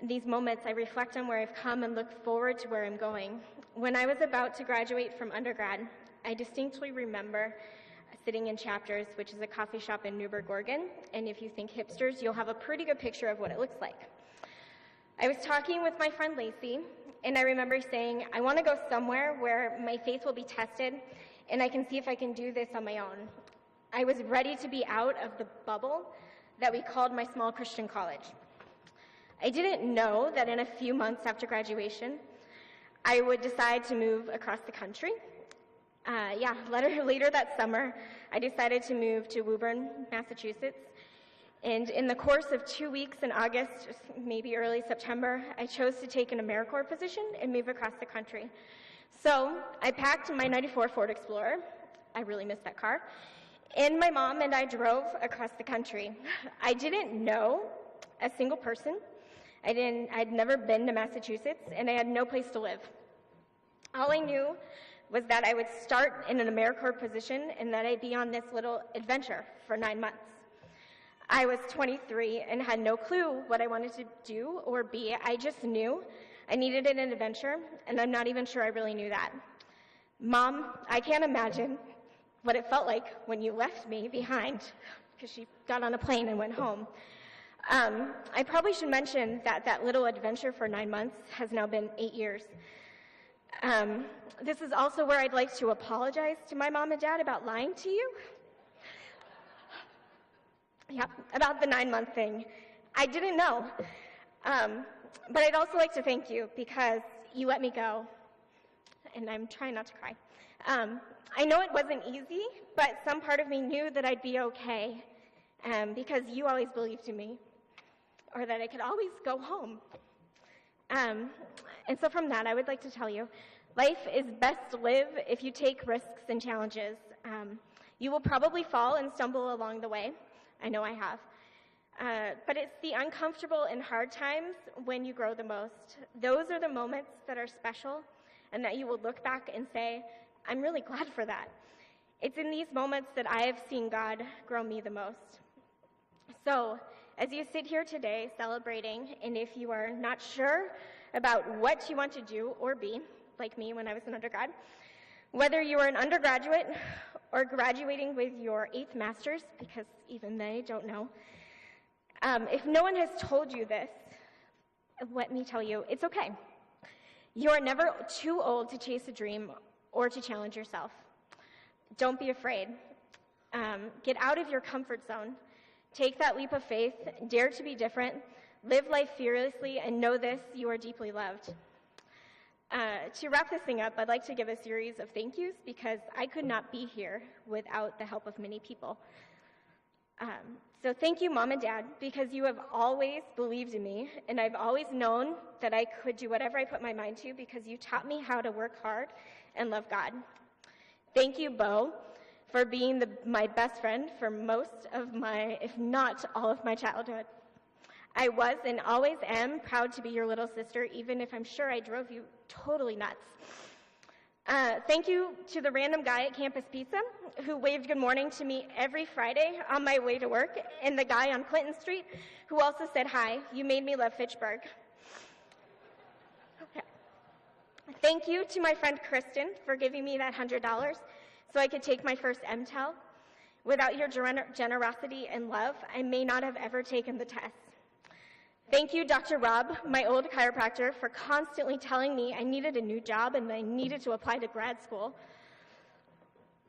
these moments, I reflect on where I've come and look forward to where I'm going. When I was about to graduate from undergrad, I distinctly remember sitting in Chapters, which is a coffee shop in Newburgh, Oregon, and if you think hipsters, you'll have a pretty good picture of what it looks like. I was talking with my friend Lacey, and I remember saying, I want to go somewhere where my faith will be tested, and I can see if I can do this on my own. I was ready to be out of the bubble that we called my small Christian college. I didn't know that in a few months after graduation, I would decide to move across the country. Later that summer, I decided to move to Woburn, Massachusetts. And in the course of 2 weeks in August, maybe early September, I chose to take an AmeriCorps position and move across the country. So I packed my '94 Ford Explorer. I really miss that car. And my mom and I drove across the country. I didn't know a single person. I'd never been to Massachusetts, and I had no place to live. All I knew was that I would start in an AmeriCorps position and that I'd be on this little adventure for 9 months. I was 23 and had no clue what I wanted to do or be. I just knew I needed an adventure, and I'm not even sure I really knew that. Mom, I can't imagine what it felt like when you left me behind, because she got on a plane and went home. I probably should mention that that little adventure for 9 months has now been 8 years. This is also where I'd like to apologize to my mom and dad about lying to you. Yeah, about the 9-month thing. I didn't know. But I'd also like to thank you because you let me go. And I'm trying not to cry. I know it wasn't easy, but some part of me knew that I'd be okay because you always believed in me, or that I could always go home. And so from that, I would like to tell you, life is best lived if you take risks and challenges. You will probably fall and stumble along the way. I know I have. But it's the uncomfortable and hard times when you grow the most. Those are the moments that are special and that you will look back and say, I'm really glad for that. It's in these moments that I have seen God grow me the most. So, as you sit here today celebrating, and if you are not sure about what you want to do or be, like me when I was an undergrad, whether you are an undergraduate or graduating with your 8th master's, because even they don't know, If no one has told you this, let me tell you, it's okay. You are never too old to chase a dream or to challenge yourself. Don't be afraid. Get out of your comfort zone. Take that leap of faith, dare to be different, live life fearlessly, and know this, you are deeply loved. To wrap this thing up, I'd like to give a series of thank yous because I could not be here without the help of many people. So thank you, Mom and Dad, because you have always believed in me, and I've always known that I could do whatever I put my mind to because you taught me how to work hard and love God. Thank you, Bo, for being my best friend for most of my, if not all of my childhood. I was and always am proud to be your little sister, even if I'm sure I drove you totally nuts. Thank you to the random guy at Campus Pizza who waved good morning to me every Friday on my way to work, and the guy on Clinton Street who also said hi. You made me love Fitchburg. Okay. Thank you to my friend Kristen for giving me that $100 so I could take my first MTEL. Without your generosity and love, I may not have ever taken the test. Thank you, Dr. Rob, my old chiropractor, for constantly telling me I needed a new job and I needed to apply to grad school.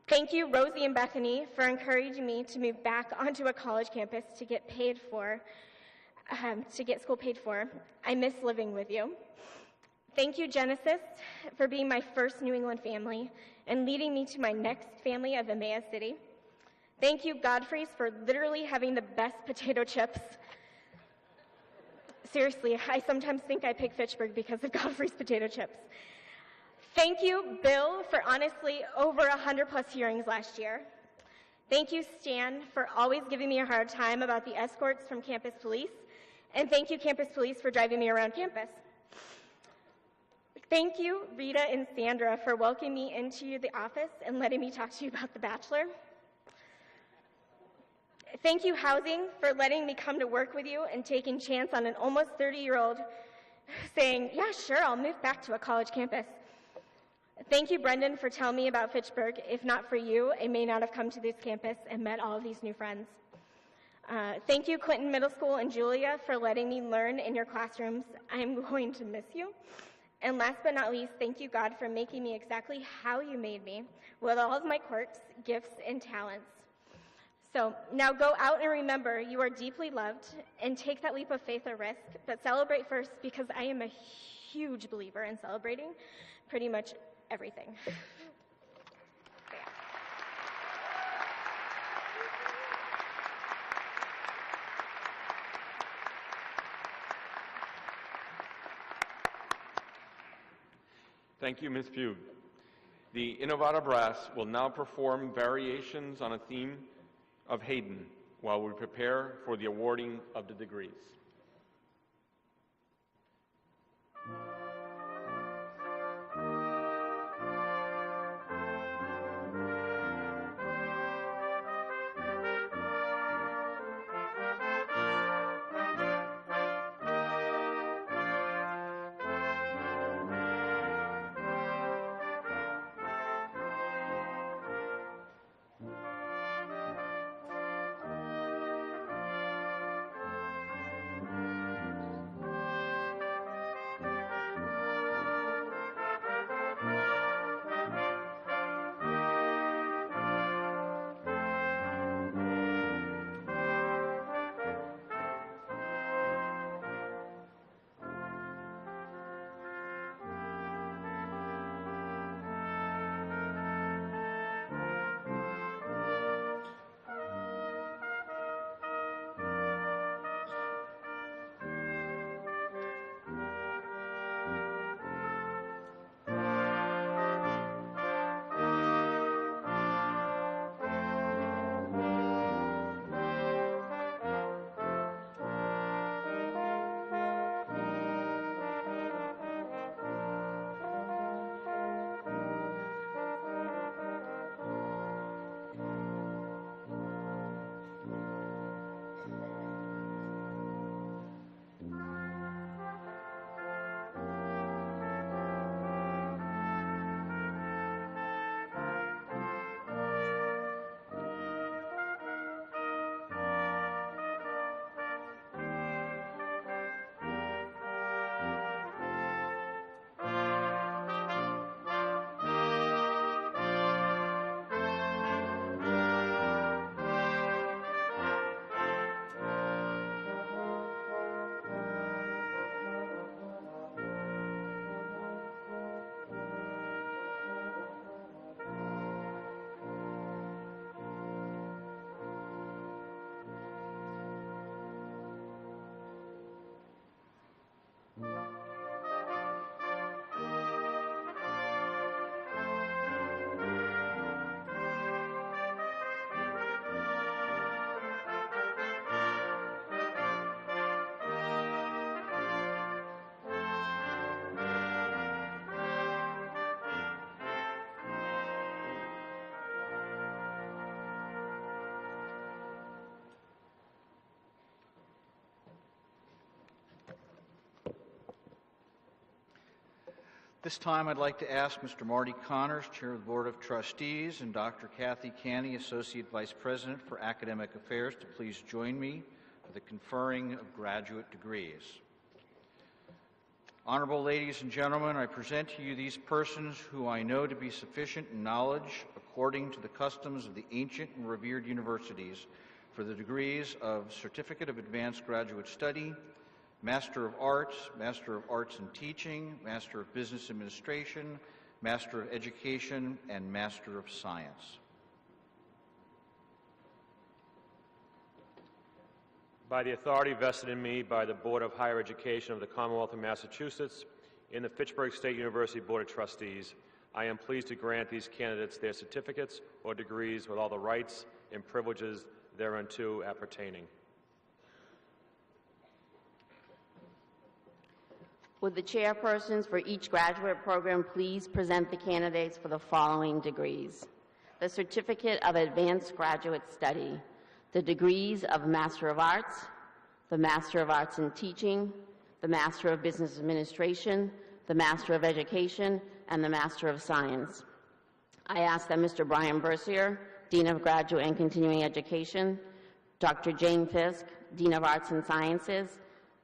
Thank you, Rosie and Bethany, for encouraging me to move back onto a college campus to get school paid for. I miss living with you. Thank you, Genesis, for being my first New England family and leading me to my next family of Emmaus City. Thank you, Godfrey's, for literally having the best potato chips. Seriously, I sometimes think I pick Fitchburg because of Godfrey's potato chips. Thank you, Bill, for honestly over 100+ hearings last year. Thank you, Stan, for always giving me a hard time about the escorts from Campus Police. And thank you, Campus Police, for driving me around campus. Thank you, Rita and Sandra, for welcoming me into the office and letting me talk to you about The Bachelor. Thank you, Housing, for letting me come to work with you and taking chance on an almost 30-year-old saying, yeah, sure, I'll move back to a college campus. Thank you, Brendan, for telling me about Fitchburg. If not for you, I may not have come to this campus and met all of these new friends. Thank you, Clinton Middle School and Julia, for letting me learn in your classrooms. I'm going to miss you. And last but not least, thank you, God, for making me exactly how you made me, with all of my quirks, gifts, and talents. So now go out and remember you are deeply loved and take that leap of faith or risk, but celebrate first because I am a huge believer in celebrating pretty much everything. Thank you, Ms. Pugh. The Innovata Brass will now perform variations on a theme of Haydn while we prepare for the awarding of the degrees. This time, I'd like to ask Mr. Marty Connors, Chair of the Board of Trustees, and Dr. Kathy Canny, Associate Vice President for Academic Affairs, to please join me for the conferring of graduate degrees. Honorable ladies and gentlemen, I present to you these persons who I know to be sufficient in knowledge, according to the customs of the ancient and revered universities, for the degrees of Certificate of Advanced Graduate Study, Master of Arts in Teaching, Master of Business Administration, Master of Education, and Master of Science. By the authority vested in me by the Board of Higher Education of the Commonwealth of Massachusetts and the Fitchburg State University Board of Trustees, I am pleased to grant these candidates their certificates or degrees with all the rights and privileges thereunto appertaining. Would the chairpersons for each graduate program please present the candidates for the following degrees: the Certificate of Advanced Graduate Study, the degrees of Master of Arts, the Master of Arts in Teaching, the Master of Business Administration, the Master of Education, and the Master of Science. I ask that Mr. Brian Bercier, Dean of Graduate and Continuing Education, Dr. Jane Fisk, Dean of Arts and Sciences,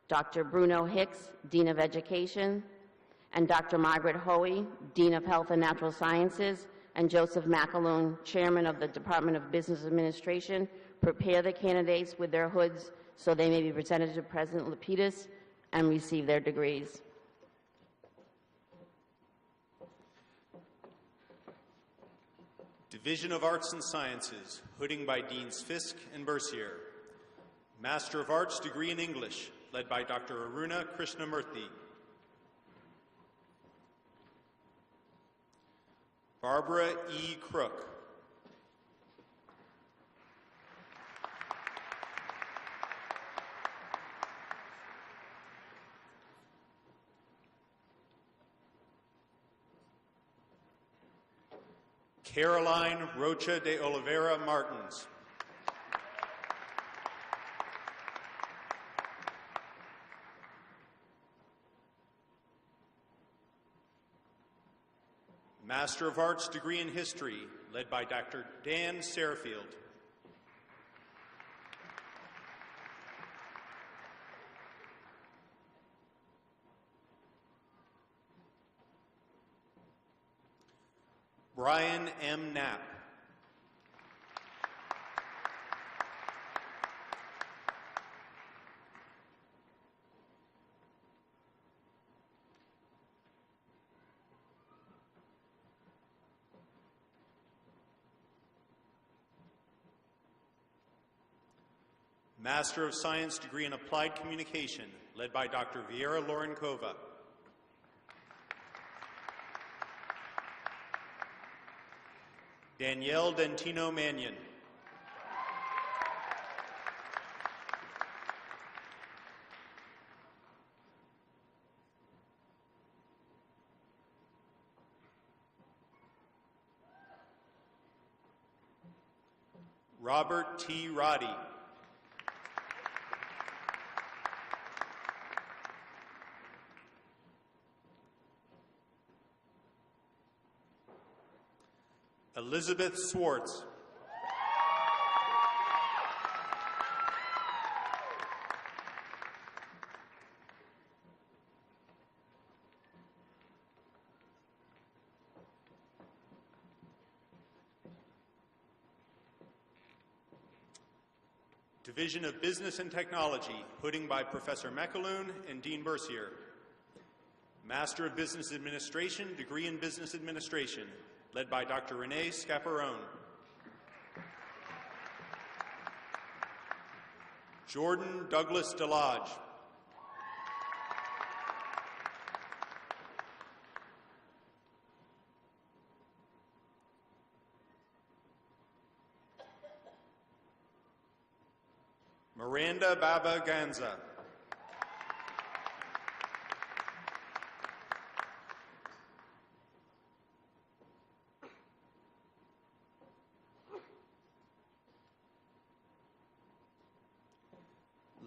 Dr. Bruno Hicks, Dean of Education, and Dr. Margaret Hoey, Dean of Health and Natural Sciences, and Joseph McAloon, Chairman of the Department of Business Administration, prepare the candidates with their hoods so they may be presented to President Lapidus and receive their degrees. Division of Arts and Sciences, hooding by Deans Fisk and Bercier. Master of Arts degree in English, led by Dr. Aruna Krishnamurthy. Barbara E. Crook. Caroline Rocha de Oliveira Martins. Master of Arts degree in History, led by Dr. Dan Serfield. Brian M. Knapp. Master of Science degree in Applied Communication, led by Dr. Viera Lorenkova. Danielle Dentino Mannion. Robert T. Roddy. Elizabeth Swartz. Division of Business and Technology, hooding by Professor McAloon and Dean Bercier. Master of Business Administration, degree in Business Administration, led by Dr. Renee Scaparone. Jordan Douglas DeLodge. Miranda Baba Ganza.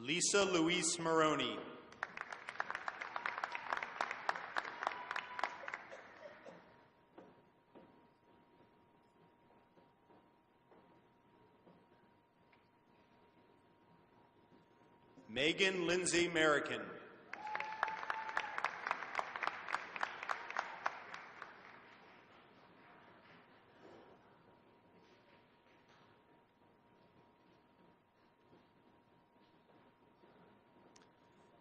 Lisa Louise Maroney. Megan Lindsay Merrican.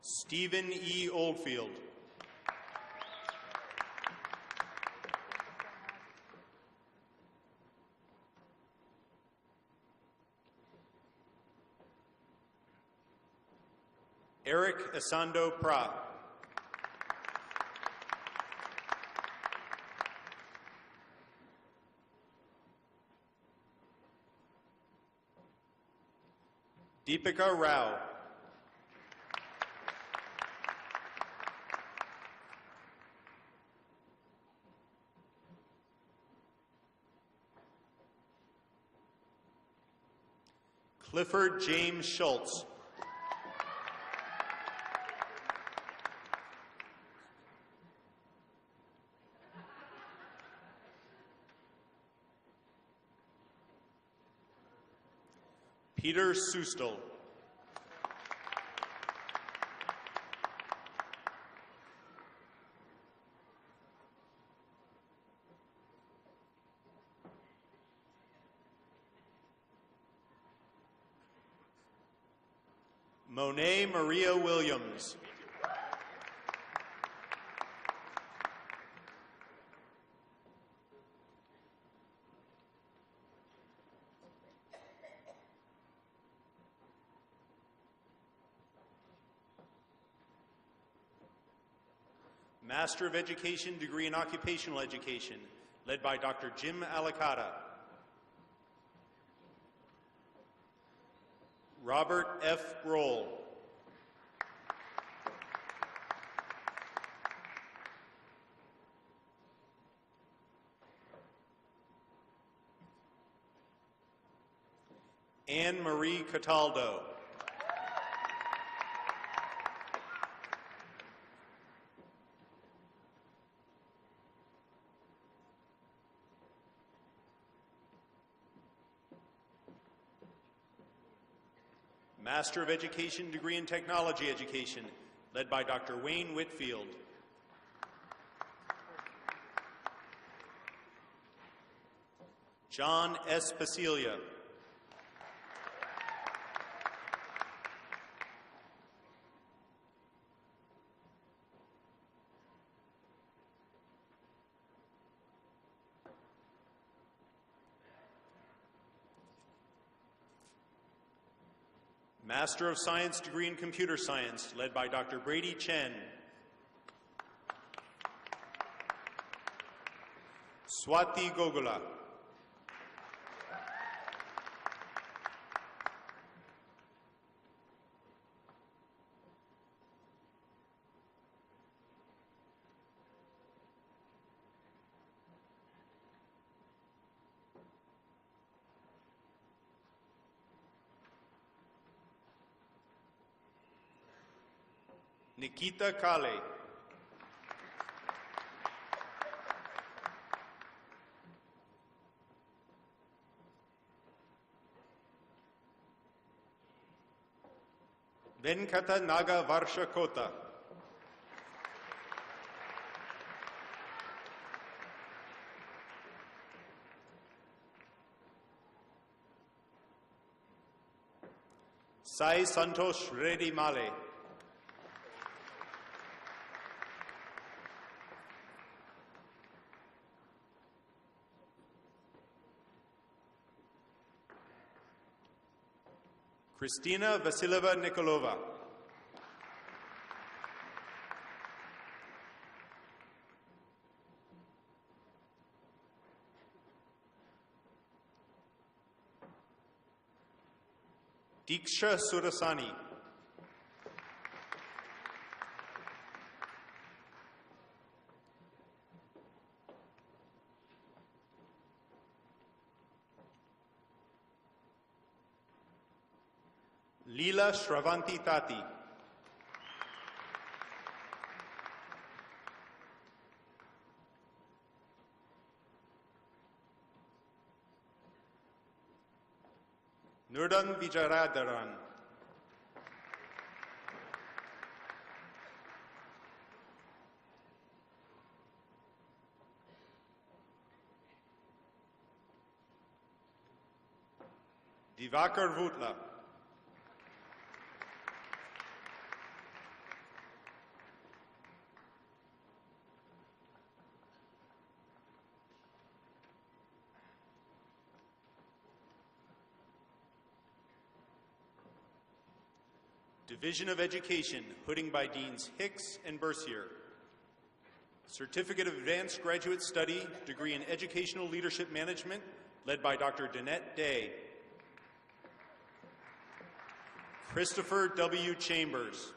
Stephen E. Oldfield. Eric Asando Pra. Deepika Rao. Clifford James Schultz. Peter Sustel. Monet Maria Williams. Master of Education, degree in Occupational Education, led by Dr. Jim Alicata. Robert F. Grohl. Anne Marie Cataldo. Master of Education, degree in Technology Education, led by Dr. Wayne Whitfield. John S. Pasilia. Master of Science, degree in Computer Science, led by Dr. Brady Chen. Swati Gogula. Nikita Kale. Venkata Naga Varsha Kota. Sai Santosh Reddy Male. Kristina Vasileva Nikolova. Diksha Surasani. Leela Shravanti Tati. Nurdan Vijayaradaran. Divakar Vutla. Division of Education, hooding by Deans Hicks and Bercier. Certificate of Advanced Graduate Study, degree in Educational Leadership Management, led by Dr. Danette Day. Christopher W. Chambers.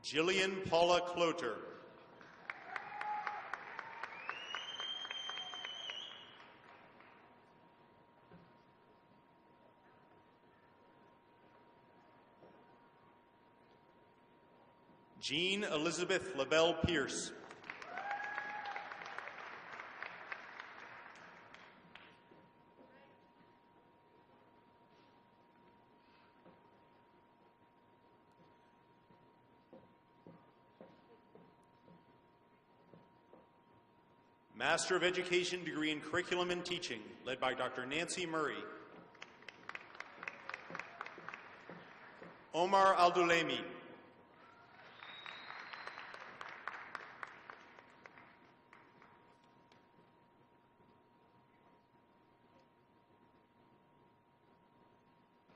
Jillian Paula Cloter. Jean Elizabeth LaBelle Pierce. Master of Education, degree in Curriculum and Teaching, led by Dr. Nancy Murray. Omar Aldulemi.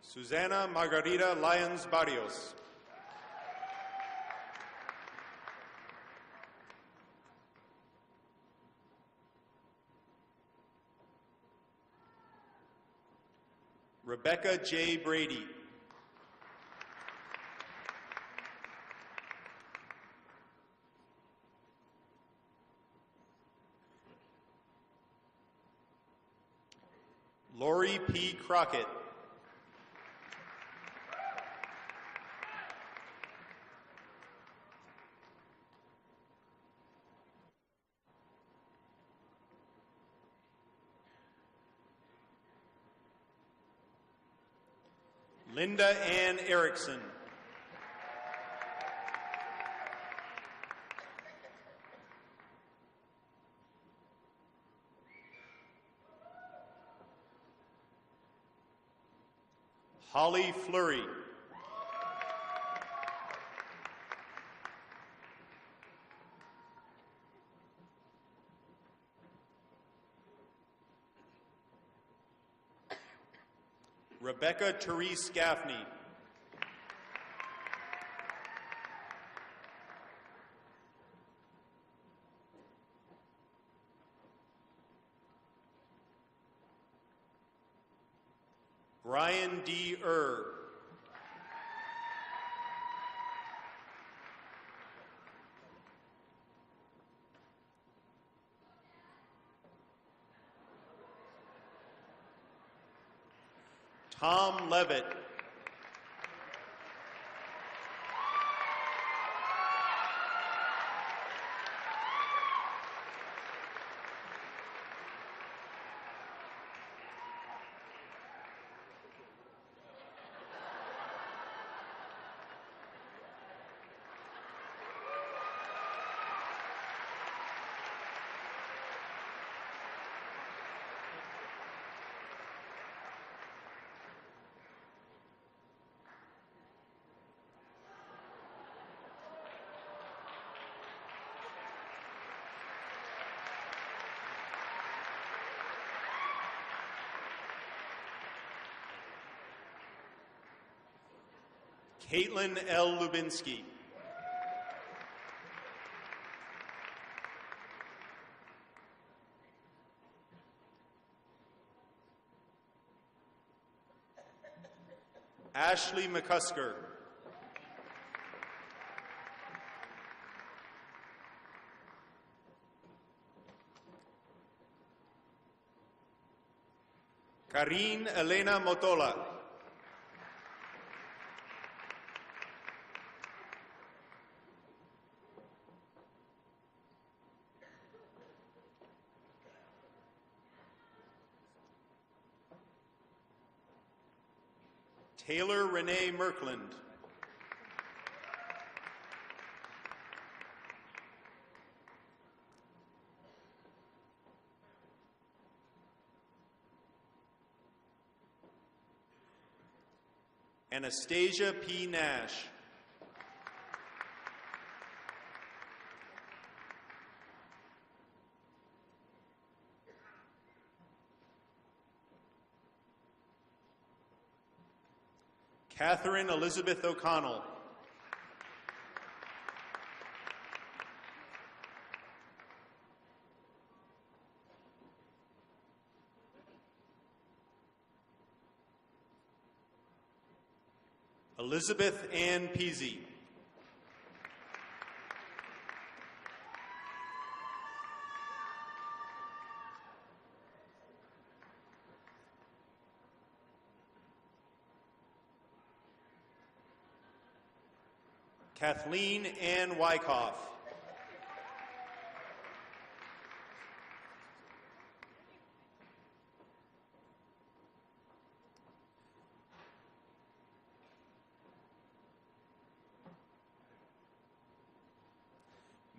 Susana Margarita Lyons Barrios. Rebecca J. Brady. Lori P. Crockett. Linda Ann Erickson. Holly Fleury. Rebecca Therese Gaffney. Brian D. Tom Levitt. Caitlin L. Lubinsky. Ashley McCusker. Karine Elena Motola. Taylor Renee Merkland. Anastasia P. Nash. Catherine Elizabeth O'Connell. Elizabeth Ann Peasy. Kathleen Ann Wyckoff.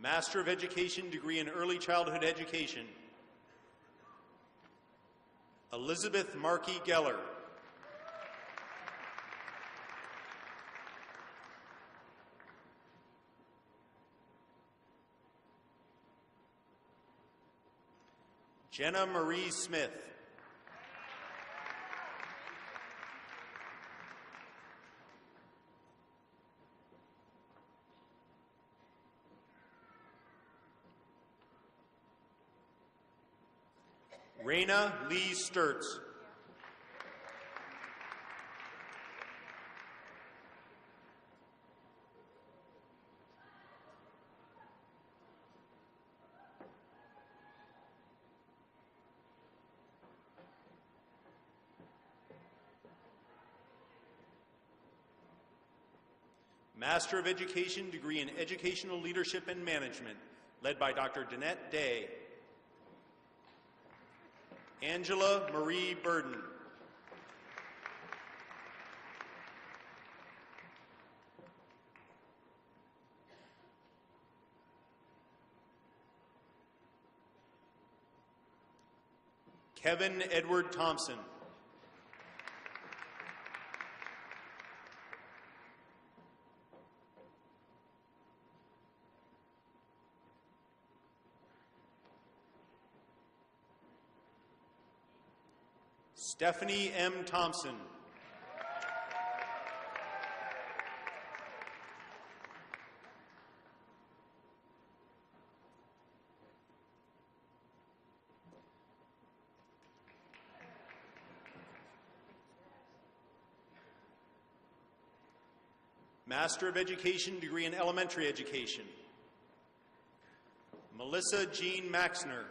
Master of Education, degree in Early Childhood Education. Elizabeth Markey Geller. Jenna Marie Smith. Raina Lee Sturtz. Master of Education, degree in Educational Leadership and Management, led by Dr. Danette Day. Angela Marie Burden. Kevin Edward Thompson. Stephanie M. Thompson. Master of Education, degree in Elementary Education. Melissa Jean Maxner.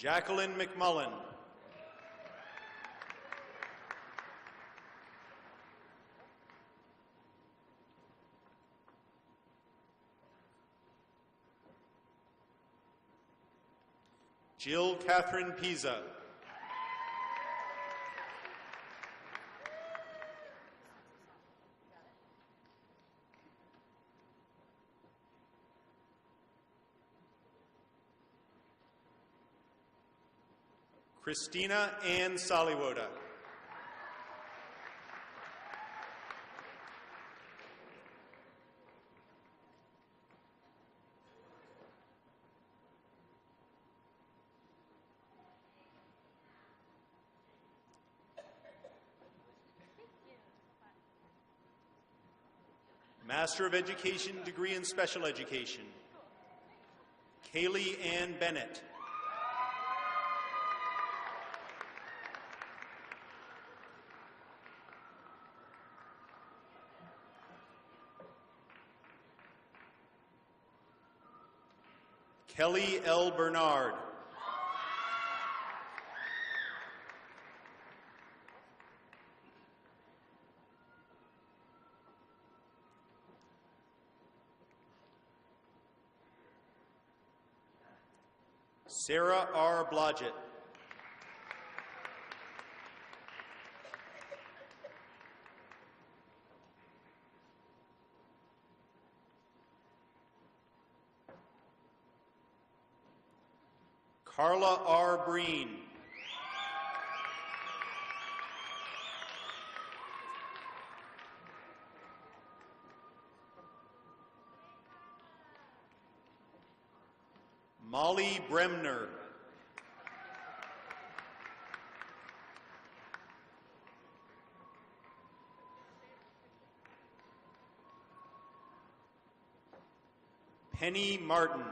Jacqueline McMullen. Jill Catherine Pisa. Christina Ann Saliwoda. Master of Education, degree in Special Education. Kaylee Ann Bennett. Kelly L. Bernard. Sarah R. Blodgett. Carla R. Breen. Molly Bremner. Penny Martin.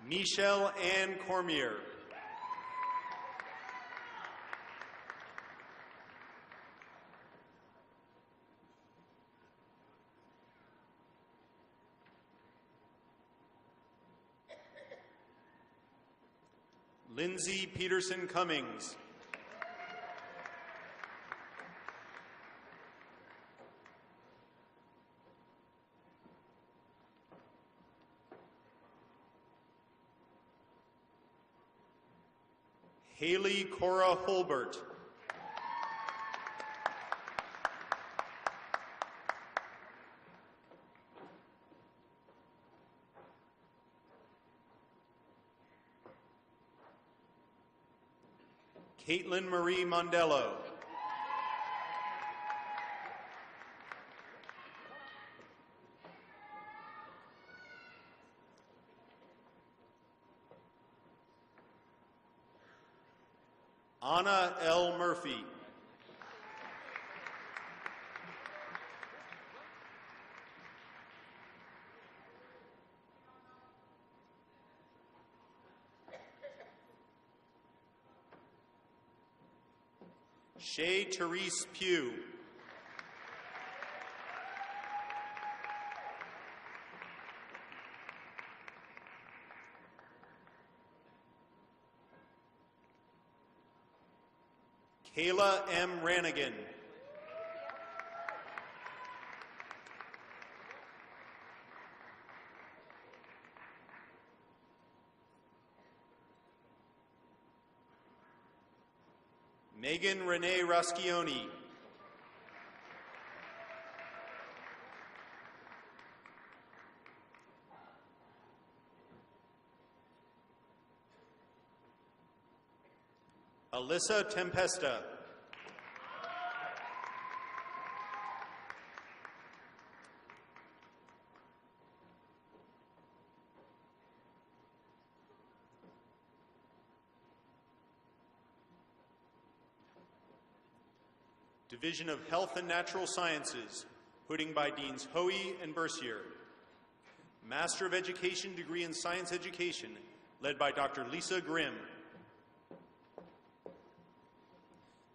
Michelle Ann Cormier. Lindsay Peterson Cummings. Haley Cora Holbert. Caitlin Marie Mondello. Anna L. Murphy. Shay Therese Pugh. Kayla M. Ranigan. Megan Renee Raschioni. Alyssa Tempesta. Division of Health and Natural Sciences, hooding by Deans Hoey and Bercier. Master of Education degree in Science Education, led by Dr. Lisa Grimm.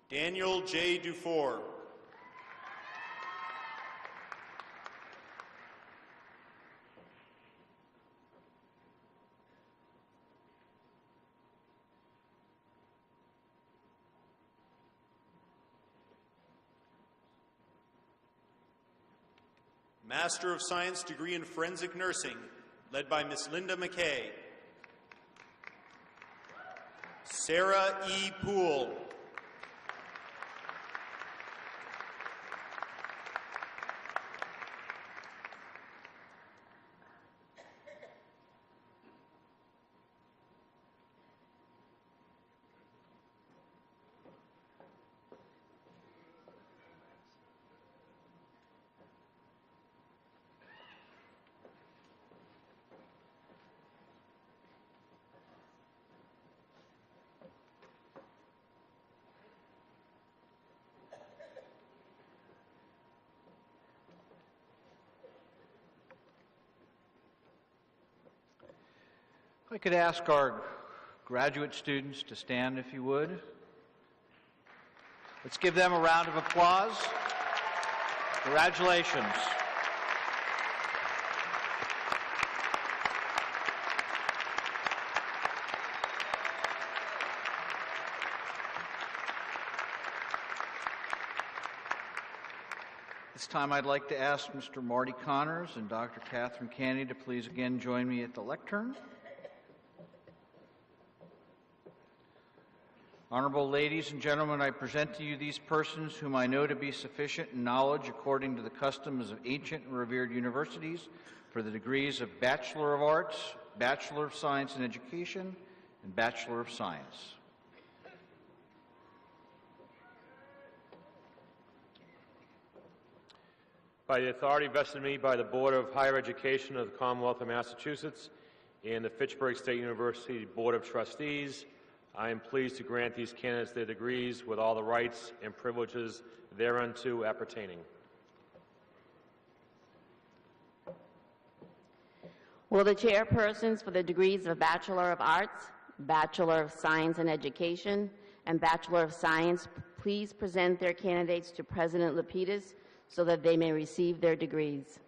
Daniel J. Dufour. Master of Science degree in Forensic Nursing, led by Miss Linda McKay. Sarah E. Poole. If I could ask our graduate students to stand, if you would. Let's give them a round of applause. Congratulations. This time I'd like to ask Mr. Marty Connors and Dr. Catherine Canny to please again join me at the lectern. Honorable ladies and gentlemen, I present to you these persons whom I know to be sufficient in knowledge according to the customs of ancient and revered universities for the degrees of Bachelor of Arts, Bachelor of Science in Education, and Bachelor of Science. By the authority vested in me by the Board of Higher Education of the Commonwealth of Massachusetts and the Fitchburg State University Board of Trustees, I am pleased to grant these candidates their degrees with all the rights and privileges thereunto appertaining. Will the chairpersons for the degrees of Bachelor of Arts, Bachelor of Science in Education, and Bachelor of Science please present their candidates to President Lapidus so that they may receive their degrees?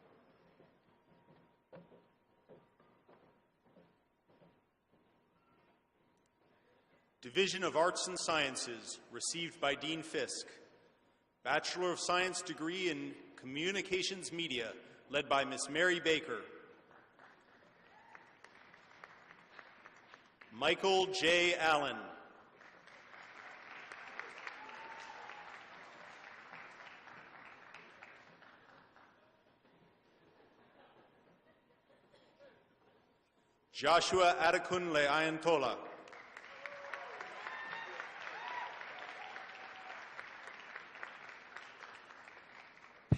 Division of Arts and Sciences, received by Dean Fisk. Bachelor of Science degree in Communications Media, led by Miss Mary Baker. Michael J. Allen. Joshua Adekunle Ayantola.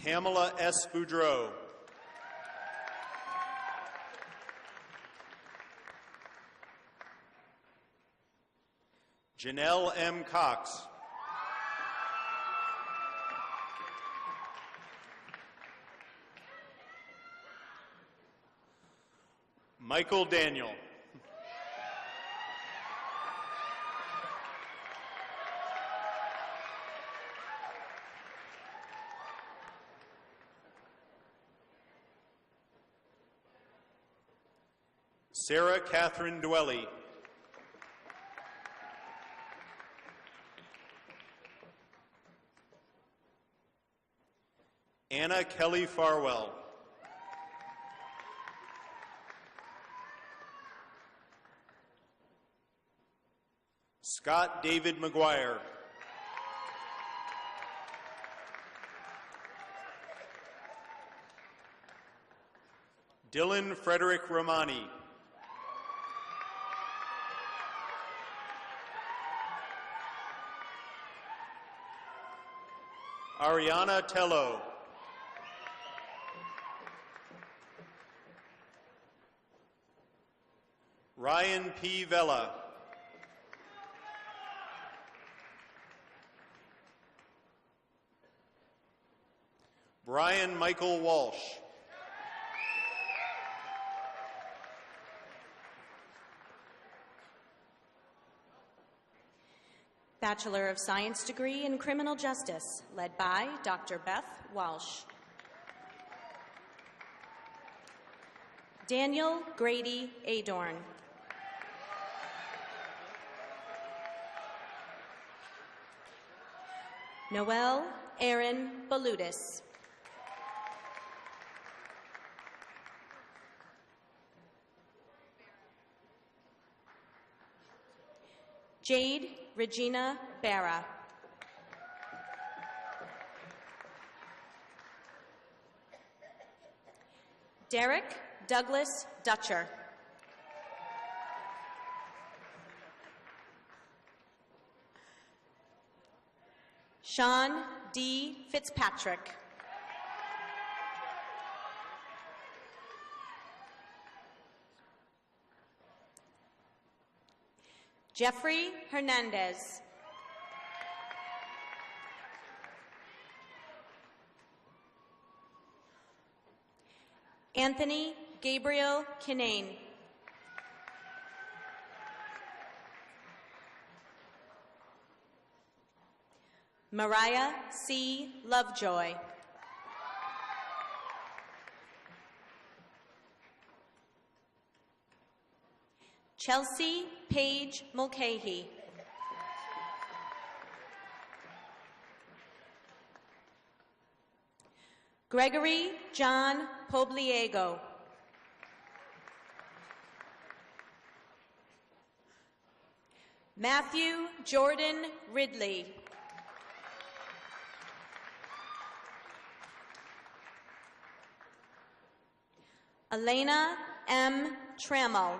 Pamela S. Boudreau. Janelle M. Cox. Michael Daniel. Sarah Catherine Dwelly. Anna Kelly Farwell. Scott David McGuire. Dylan Frederick Romani. Ariana Tello. Ryan P. Vella. Brian Michael Walsh. Bachelor of Science degree in Criminal Justice, led by Dr. Beth Walsh. Daniel Grady Adorn. Noel Aaron Baludis. Jade Regina Barra. Derek Douglas Dutcher. Sean D. Fitzpatrick. Jeffrey Hernandez. Anthony Gabriel Kinane. Mariah C. Lovejoy. Chelsea Paige Mulcahy. Gregory John Pobliego. Matthew Jordan Ridley. Elena M. Trammell.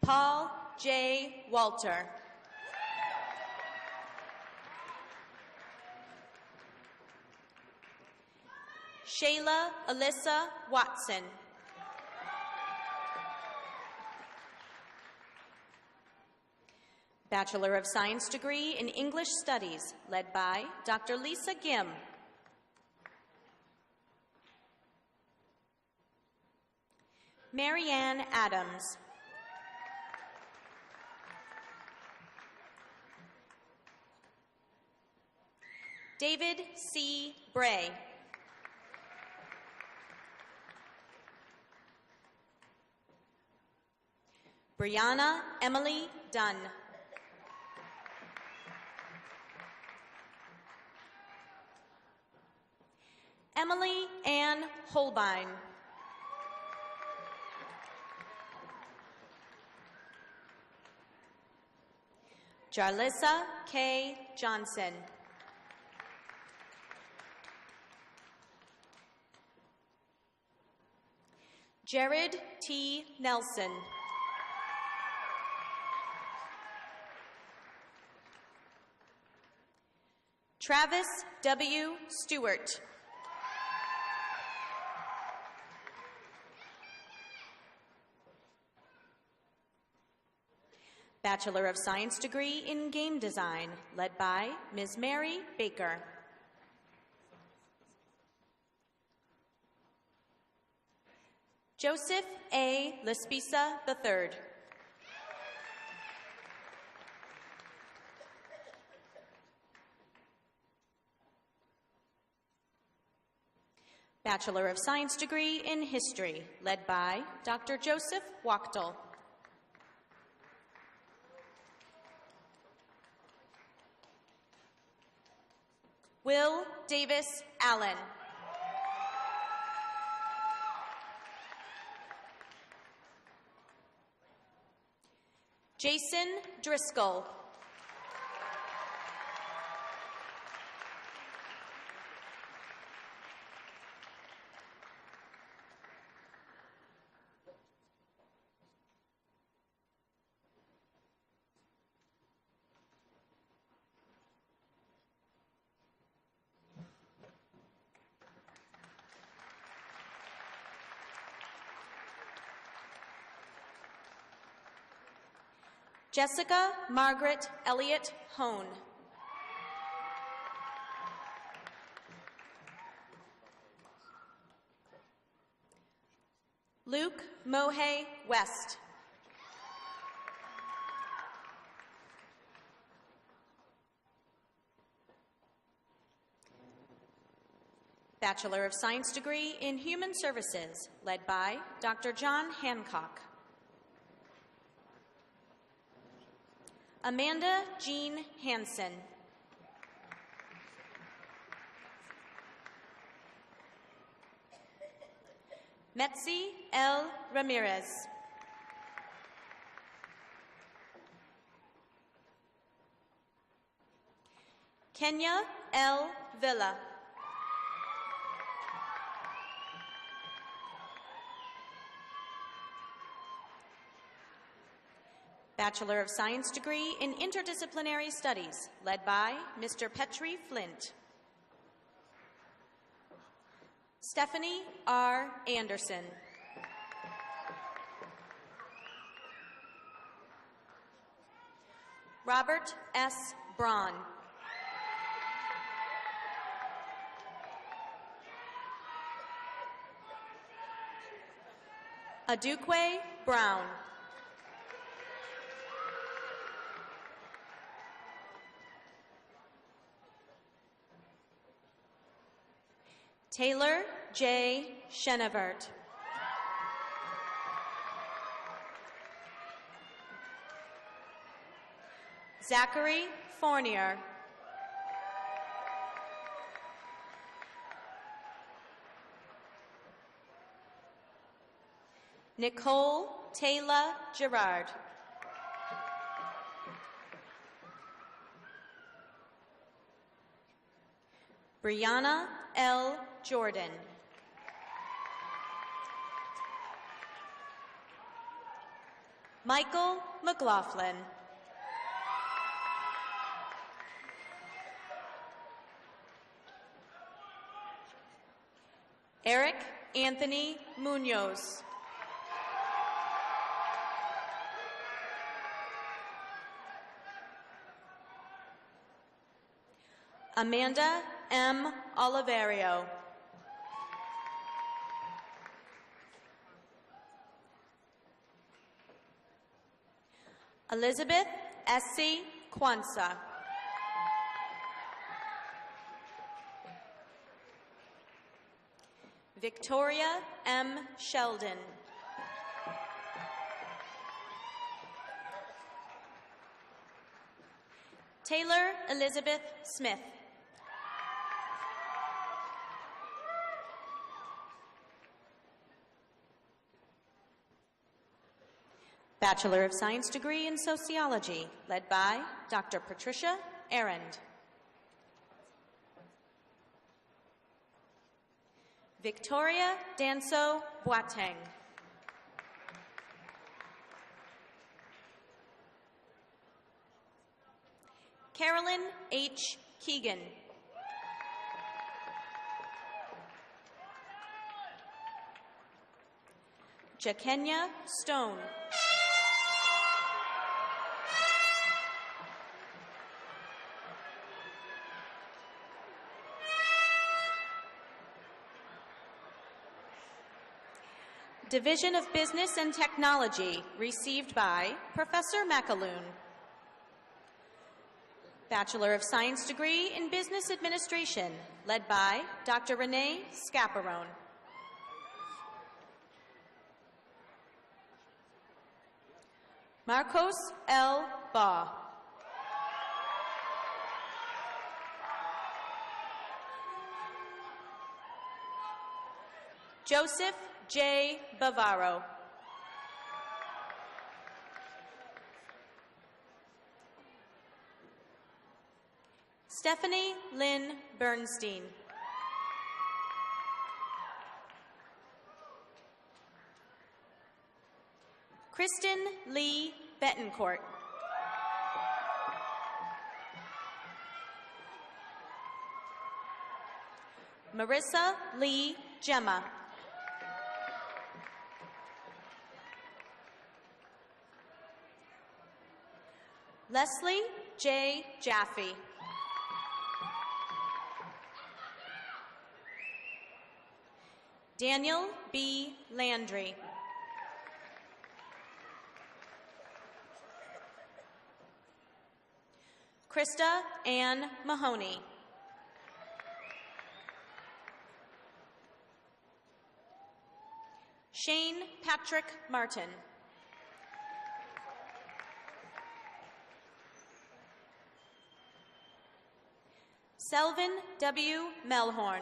Paul J. Walter. Shayla Alyssa Watson. Bachelor of Science degree in English Studies, led by Dr. Lisa Gim. Marianne Adams. David C. Bray. Brianna Emily Dunn. Emily Ann Holbein. Jarlissa K. Johnson. Jared T. Nelson. Travis W. Stewart. Bachelor of Science degree in Game Design, led by Ms. Mary Baker. Joseph A. Lespisa III. Bachelor of Science degree in History, led by Dr. Joseph Wachtel. Will Davis Allen. Jason Driscoll. Jessica Margaret Elliott Hone. Luke Mohey West. Bachelor of Science degree in Human Services, led by Dr. John Hancock. Amanda Jean Hansen. Metzi L. Ramirez. Kenya L. Villa. Bachelor of Science degree in Interdisciplinary Studies, led by Mr. Petrie Flint. Stephanie R. Anderson. Robert S. Braun. Adukwe Brown. Taylor J. Shenevert. Zachary Fournier. Nicole Taylor Gerard. Brianna L. Jordan. Michael McLaughlin. Eric Anthony Munoz. Amanda M. Oliverio. Elizabeth S.C. Kwanzaa. Victoria M. Sheldon. Taylor Elizabeth Smith. Bachelor of Science degree in Sociology, led by Dr. Patricia Arend. Victoria Danso Boateng. Carolyn H. Keegan. Jakenya Stone. Division of Business and Technology, received by Professor McAloon. Bachelor of Science degree in Business Administration, led by Dr. Renee Scaparone. Marcos L. Baugh. Joseph J. Bavaro. Stephanie Lynn Bernstein. Kristen Lee Betancourt. Marissa Lee Gemma. Leslie J. Jaffe. Daniel B. Landry. Krista Ann Mahoney. Shane Patrick Martin. Selvin W. Melhorn.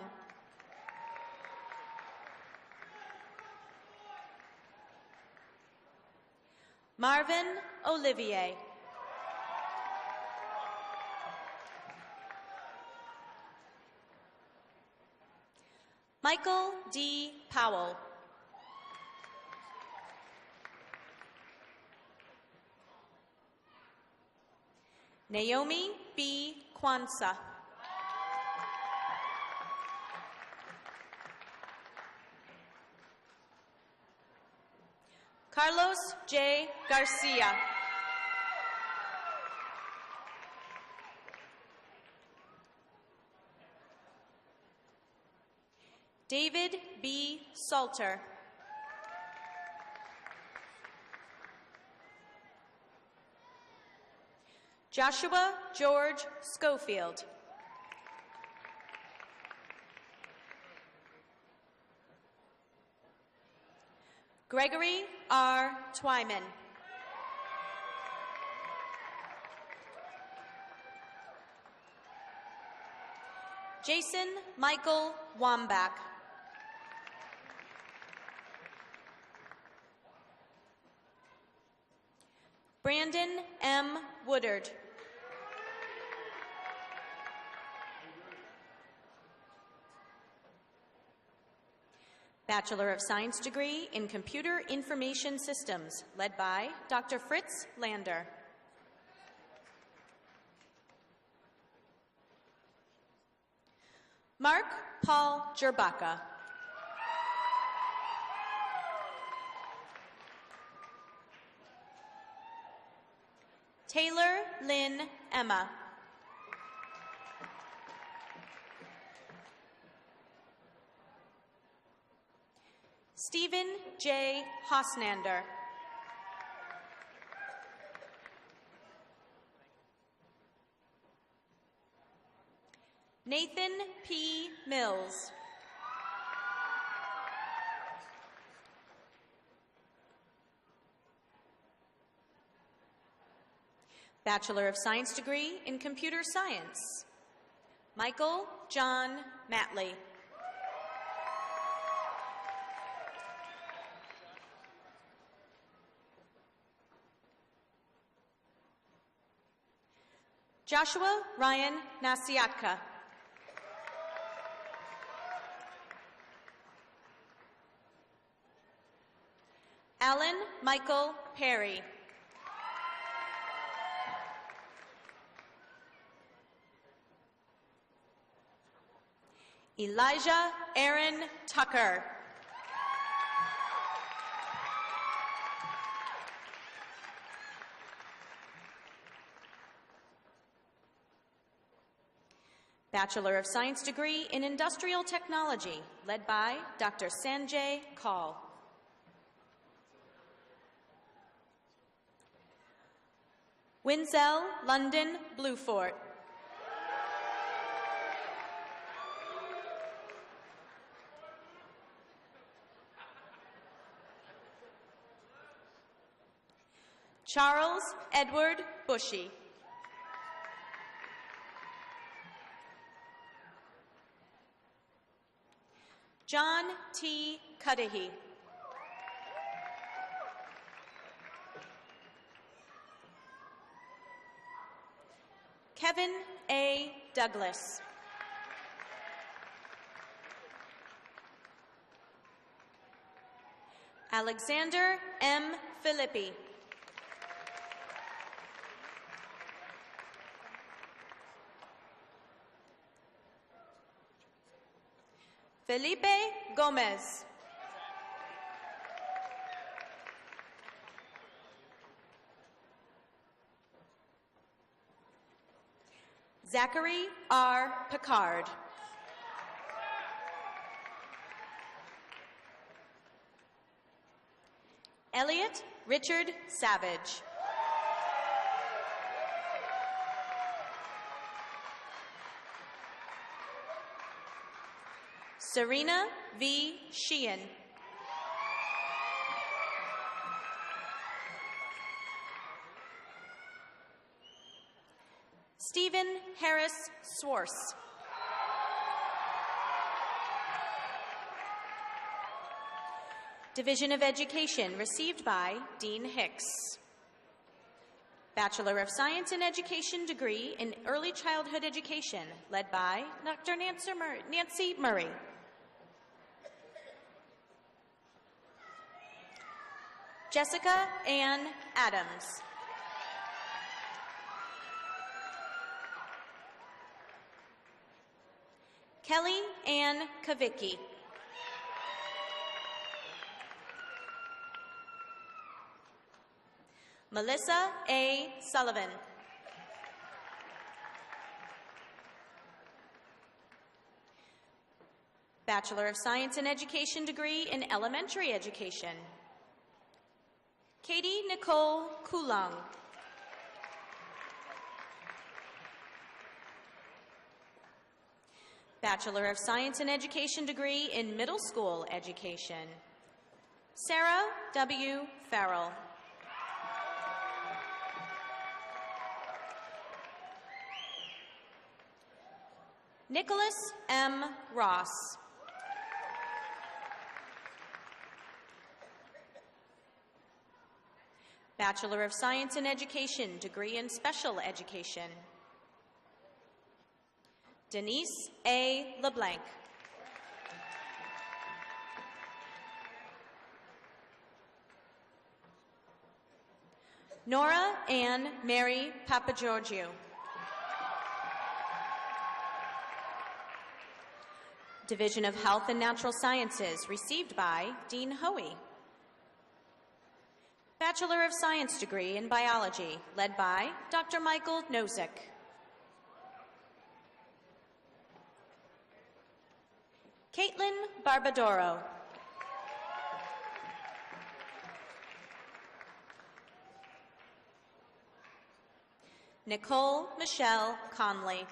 Marvin Olivier. Michael D. Powell. Naomi B. Kwanzaa. Carlos J. Garcia. David B. Salter. Joshua George Schofield. Gregory R. Twyman. Jason Michael Wambach. Brandon M. Woodard. Bachelor of Science degree in Computer Information Systems, led by Dr. Fritz Lander. Mark Paul Jerbaka. Taylor Lynn Emma. Stephen J. Hosnander. Nathan P. Mills. Bachelor of Science degree in Computer Science, Michael John Matley. Joshua Ryan Nasiatka. Alan Michael Perry. Elijah Aaron Tucker. Bachelor of Science degree in Industrial Technology, led by Dr. Sanjay Kaul. Winzel London Bluefort. Charles Edward Bushy. John T. Cudahy. Kevin A. Douglas. Alexander M. Filippi. Felipe Gomez. Zachary R. Picard. Elliot Richard Savage. Serena V. Sheehan. Stephen Harris Swartz. Division of Education received by Dean Hicks. Bachelor of Science in Education degree in Early Childhood Education, led by Dr. Nancy Murray. Jessica Ann Adams. Kelly Ann Kavicki. Melissa A. Sullivan. Bachelor of Science in Education degree in Elementary Education, Katie Nicole Coulong. Bachelor of Science in Education degree in Middle School Education, Sarah W. Farrell. Nicholas M. Ross. Bachelor of Science in Education, degree in Special Education. Denise A. LeBlanc. Nora Ann Mary Papageorgiou. Division of Health and Natural Sciences, received by Dean Hoey. Bachelor of Science degree in Biology, led by Dr. Michael Nozick. Caitlin Barbadoro. Nicole Michelle Conley.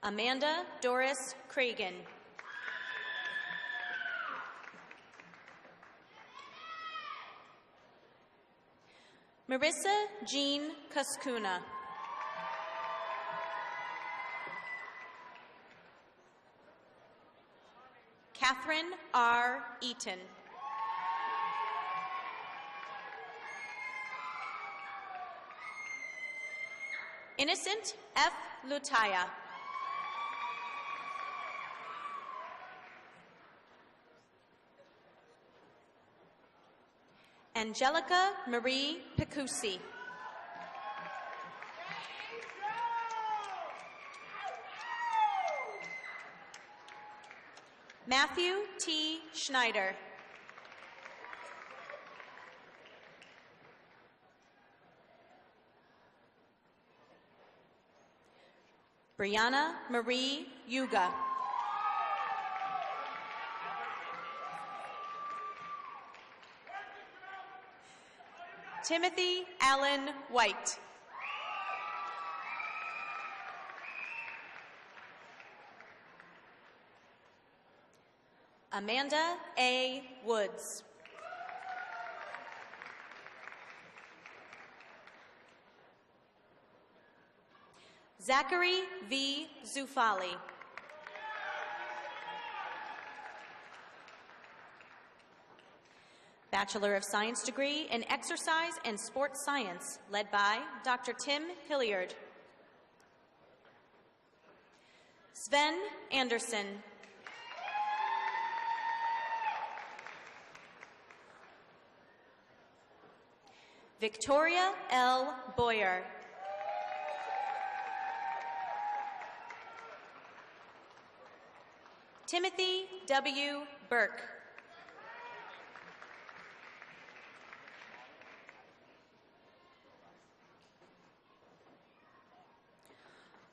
Amanda Doris Cragen. Marissa Jean Cuskuna. Catherine R. Eaton. Innocent F. Lutaya. Angelica Marie Picusi. Matthew T. Schneider. Brianna Marie Yuga. Timothy Allen White. Amanda A. Woods. Zachary V. Zufali. Bachelor of Science degree in Exercise and Sports Science, led by Dr. Tim Hilliard. Sven Anderson. Victoria L. Boyer. Timothy W. Burke.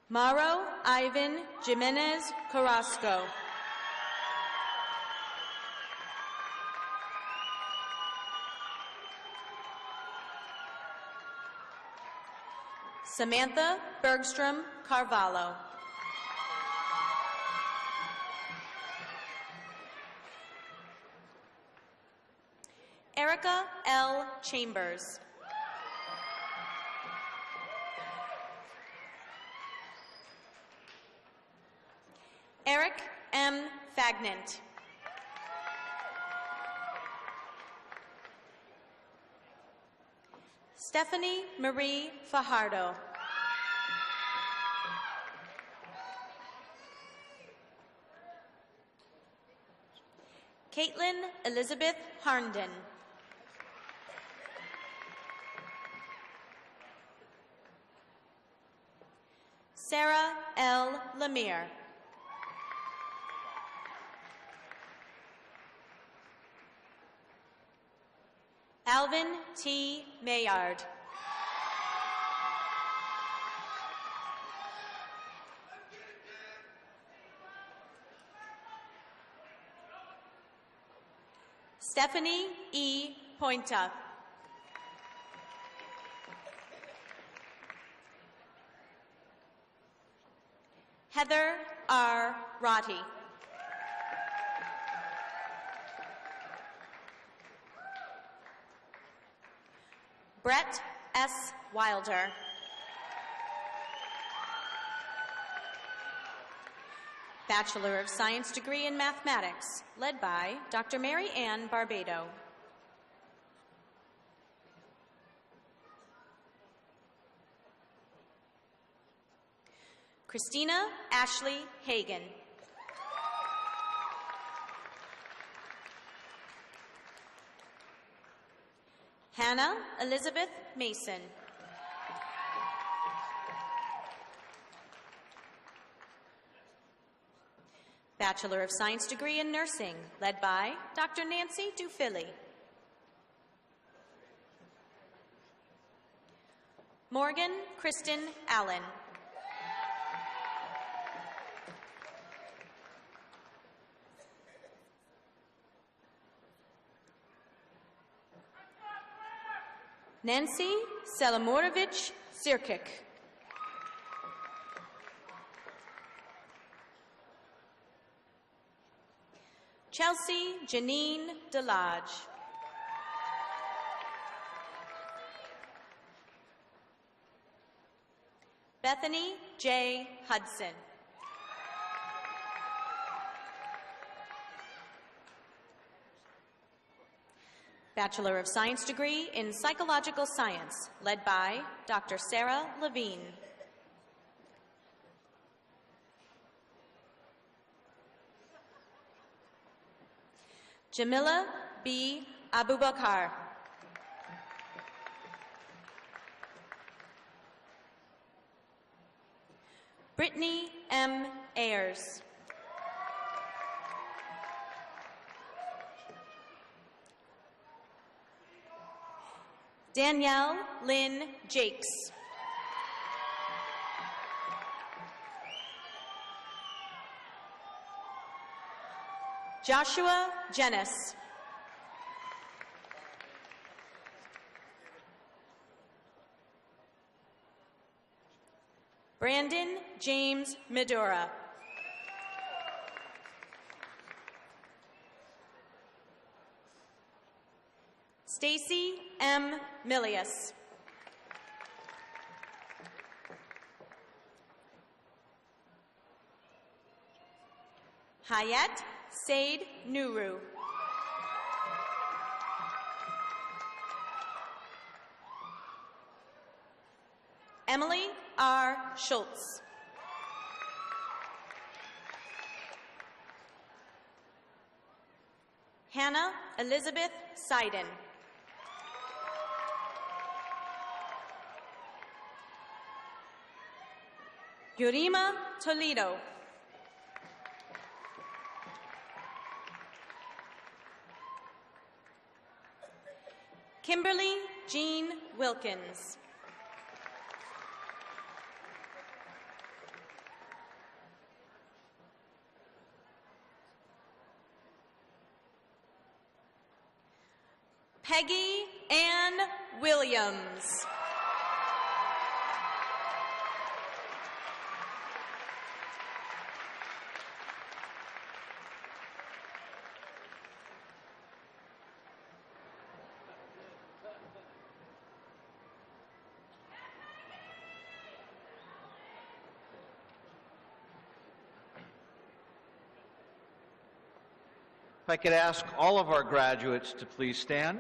Mauro Ivan Jimenez Carrasco. Samantha Bergstrom Carvalho. Erica L. Chambers. Eric M. Fagnant. Stephanie Marie Fajardo. Caitlin Elizabeth Harnden. Sarah L. Lemire. Alvin T. Mayard. Stephanie E. Pointa. Heather R. Rotti. Brett S. Wilder. Bachelor of Science degree in Mathematics, led by Dr. Mary Ann Barbado. Christina Ashley Hagan. Hannah Elizabeth Mason. Bachelor of Science degree in Nursing, led by Dr. Nancy Dufilly. Morgan Kristen Allen. Nancy Selamorovich Sirkik. Chelsea Janine Delage. Bethany J. Hudson. Bachelor of Science degree in Psychological Science, led by Dr. Sarah Levine. Jamila B. Abubakar. Brittany M. Ayers. Danielle Lynn Jakes. Joshua Jennis. Brandon James Medora. Stacy M. Milius. Hayat Said Nuru. Emily R. Schultz. Hannah Elizabeth Seiden. Yurima Toledo. Kimberly Jean Wilkins. Peggy Ann Williams. If I could ask all of our graduates to please stand.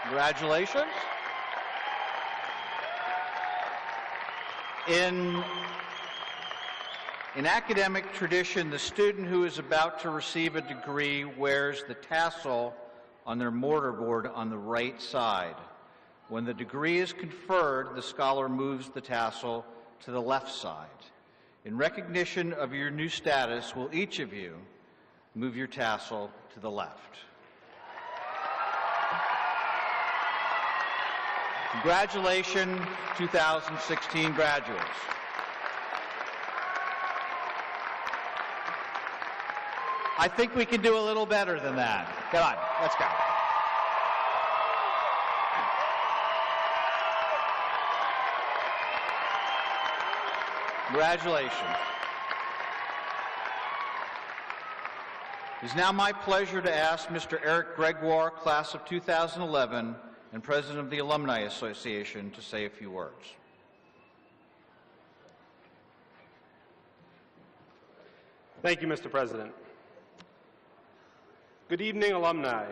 Congratulations. In academic tradition, the student who is about to receive a degree wears the tassel on their mortarboard on the right side. When the degree is conferred, the scholar moves the tassel to the left side. In recognition of your new status, will each of you move your tassel to the left? Congratulations, 2016 graduates. I think we can do a little better than that. Come on, let's go. Congratulations. It is now my pleasure to ask Mr. Eric Gregoire, class of 2011, and President of the Alumni Association, to say a few words. Thank you, Mr. President. Good evening, alumni.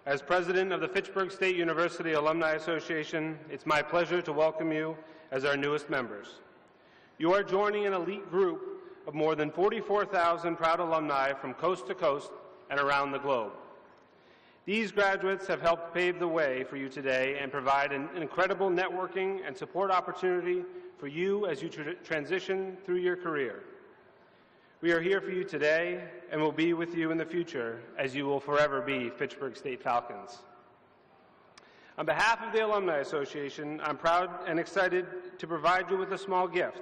As President of the Fitchburg State University Alumni Association, it's my pleasure to welcome you as our newest members. You are joining an elite group of more than 44,000 proud alumni from coast to coast and around the globe. These graduates have helped pave the way for you today and provide an incredible networking and support opportunity for you as you transition through your career. We are here for you today and will be with you in the future, as you will forever be Fitchburg State Falcons. On behalf of the Alumni Association, I'm proud and excited to provide you with a small gift.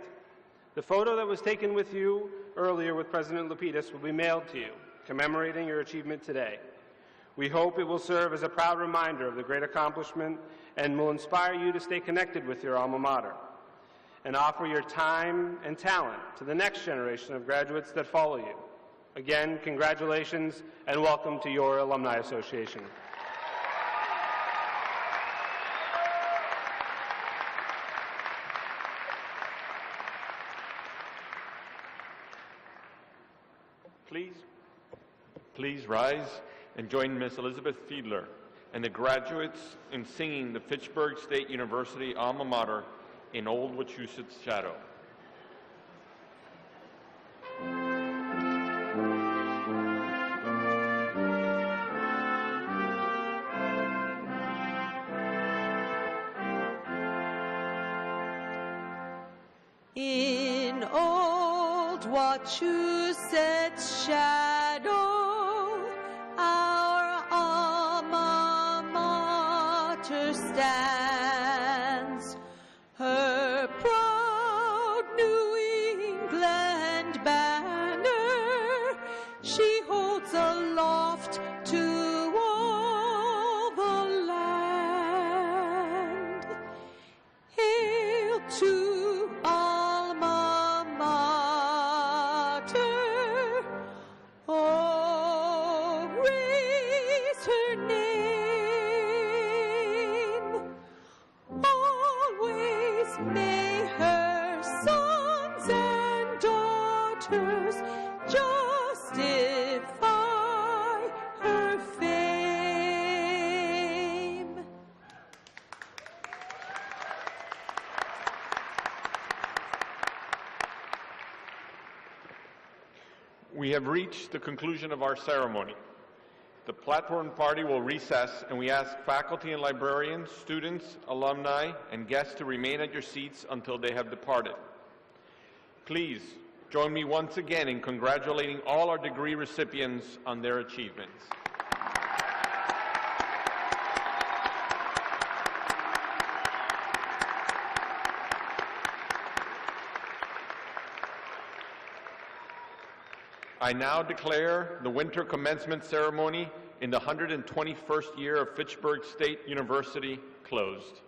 The photo that was taken with you earlier with President Lapidus will be mailed to you, commemorating your achievement today. We hope it will serve as a proud reminder of the great accomplishment and will inspire you to stay connected with your alma mater and offer your time and talent to the next generation of graduates that follow you. Again, congratulations and welcome to your Alumni Association. Please rise and join Miss Elizabeth Fiedler and the graduates in singing the Fitchburg State University alma mater, In Old Wachusett's Shadow. In old Wachusett's shadow, our alma mater stands. Her proud New England banner she holds aloft to all the land. Hail to alma mater, oh, raise her name. Always may her sons and daughters justify her fame. We have reached the conclusion of our ceremony. The platform party will recess, and we ask faculty and librarians, students, alumni, and guests to remain at your seats until they have departed. Please join me once again in congratulating all our degree recipients on their achievements. I now declare the winter commencement ceremony in the 121st year of Fitchburg State University closed.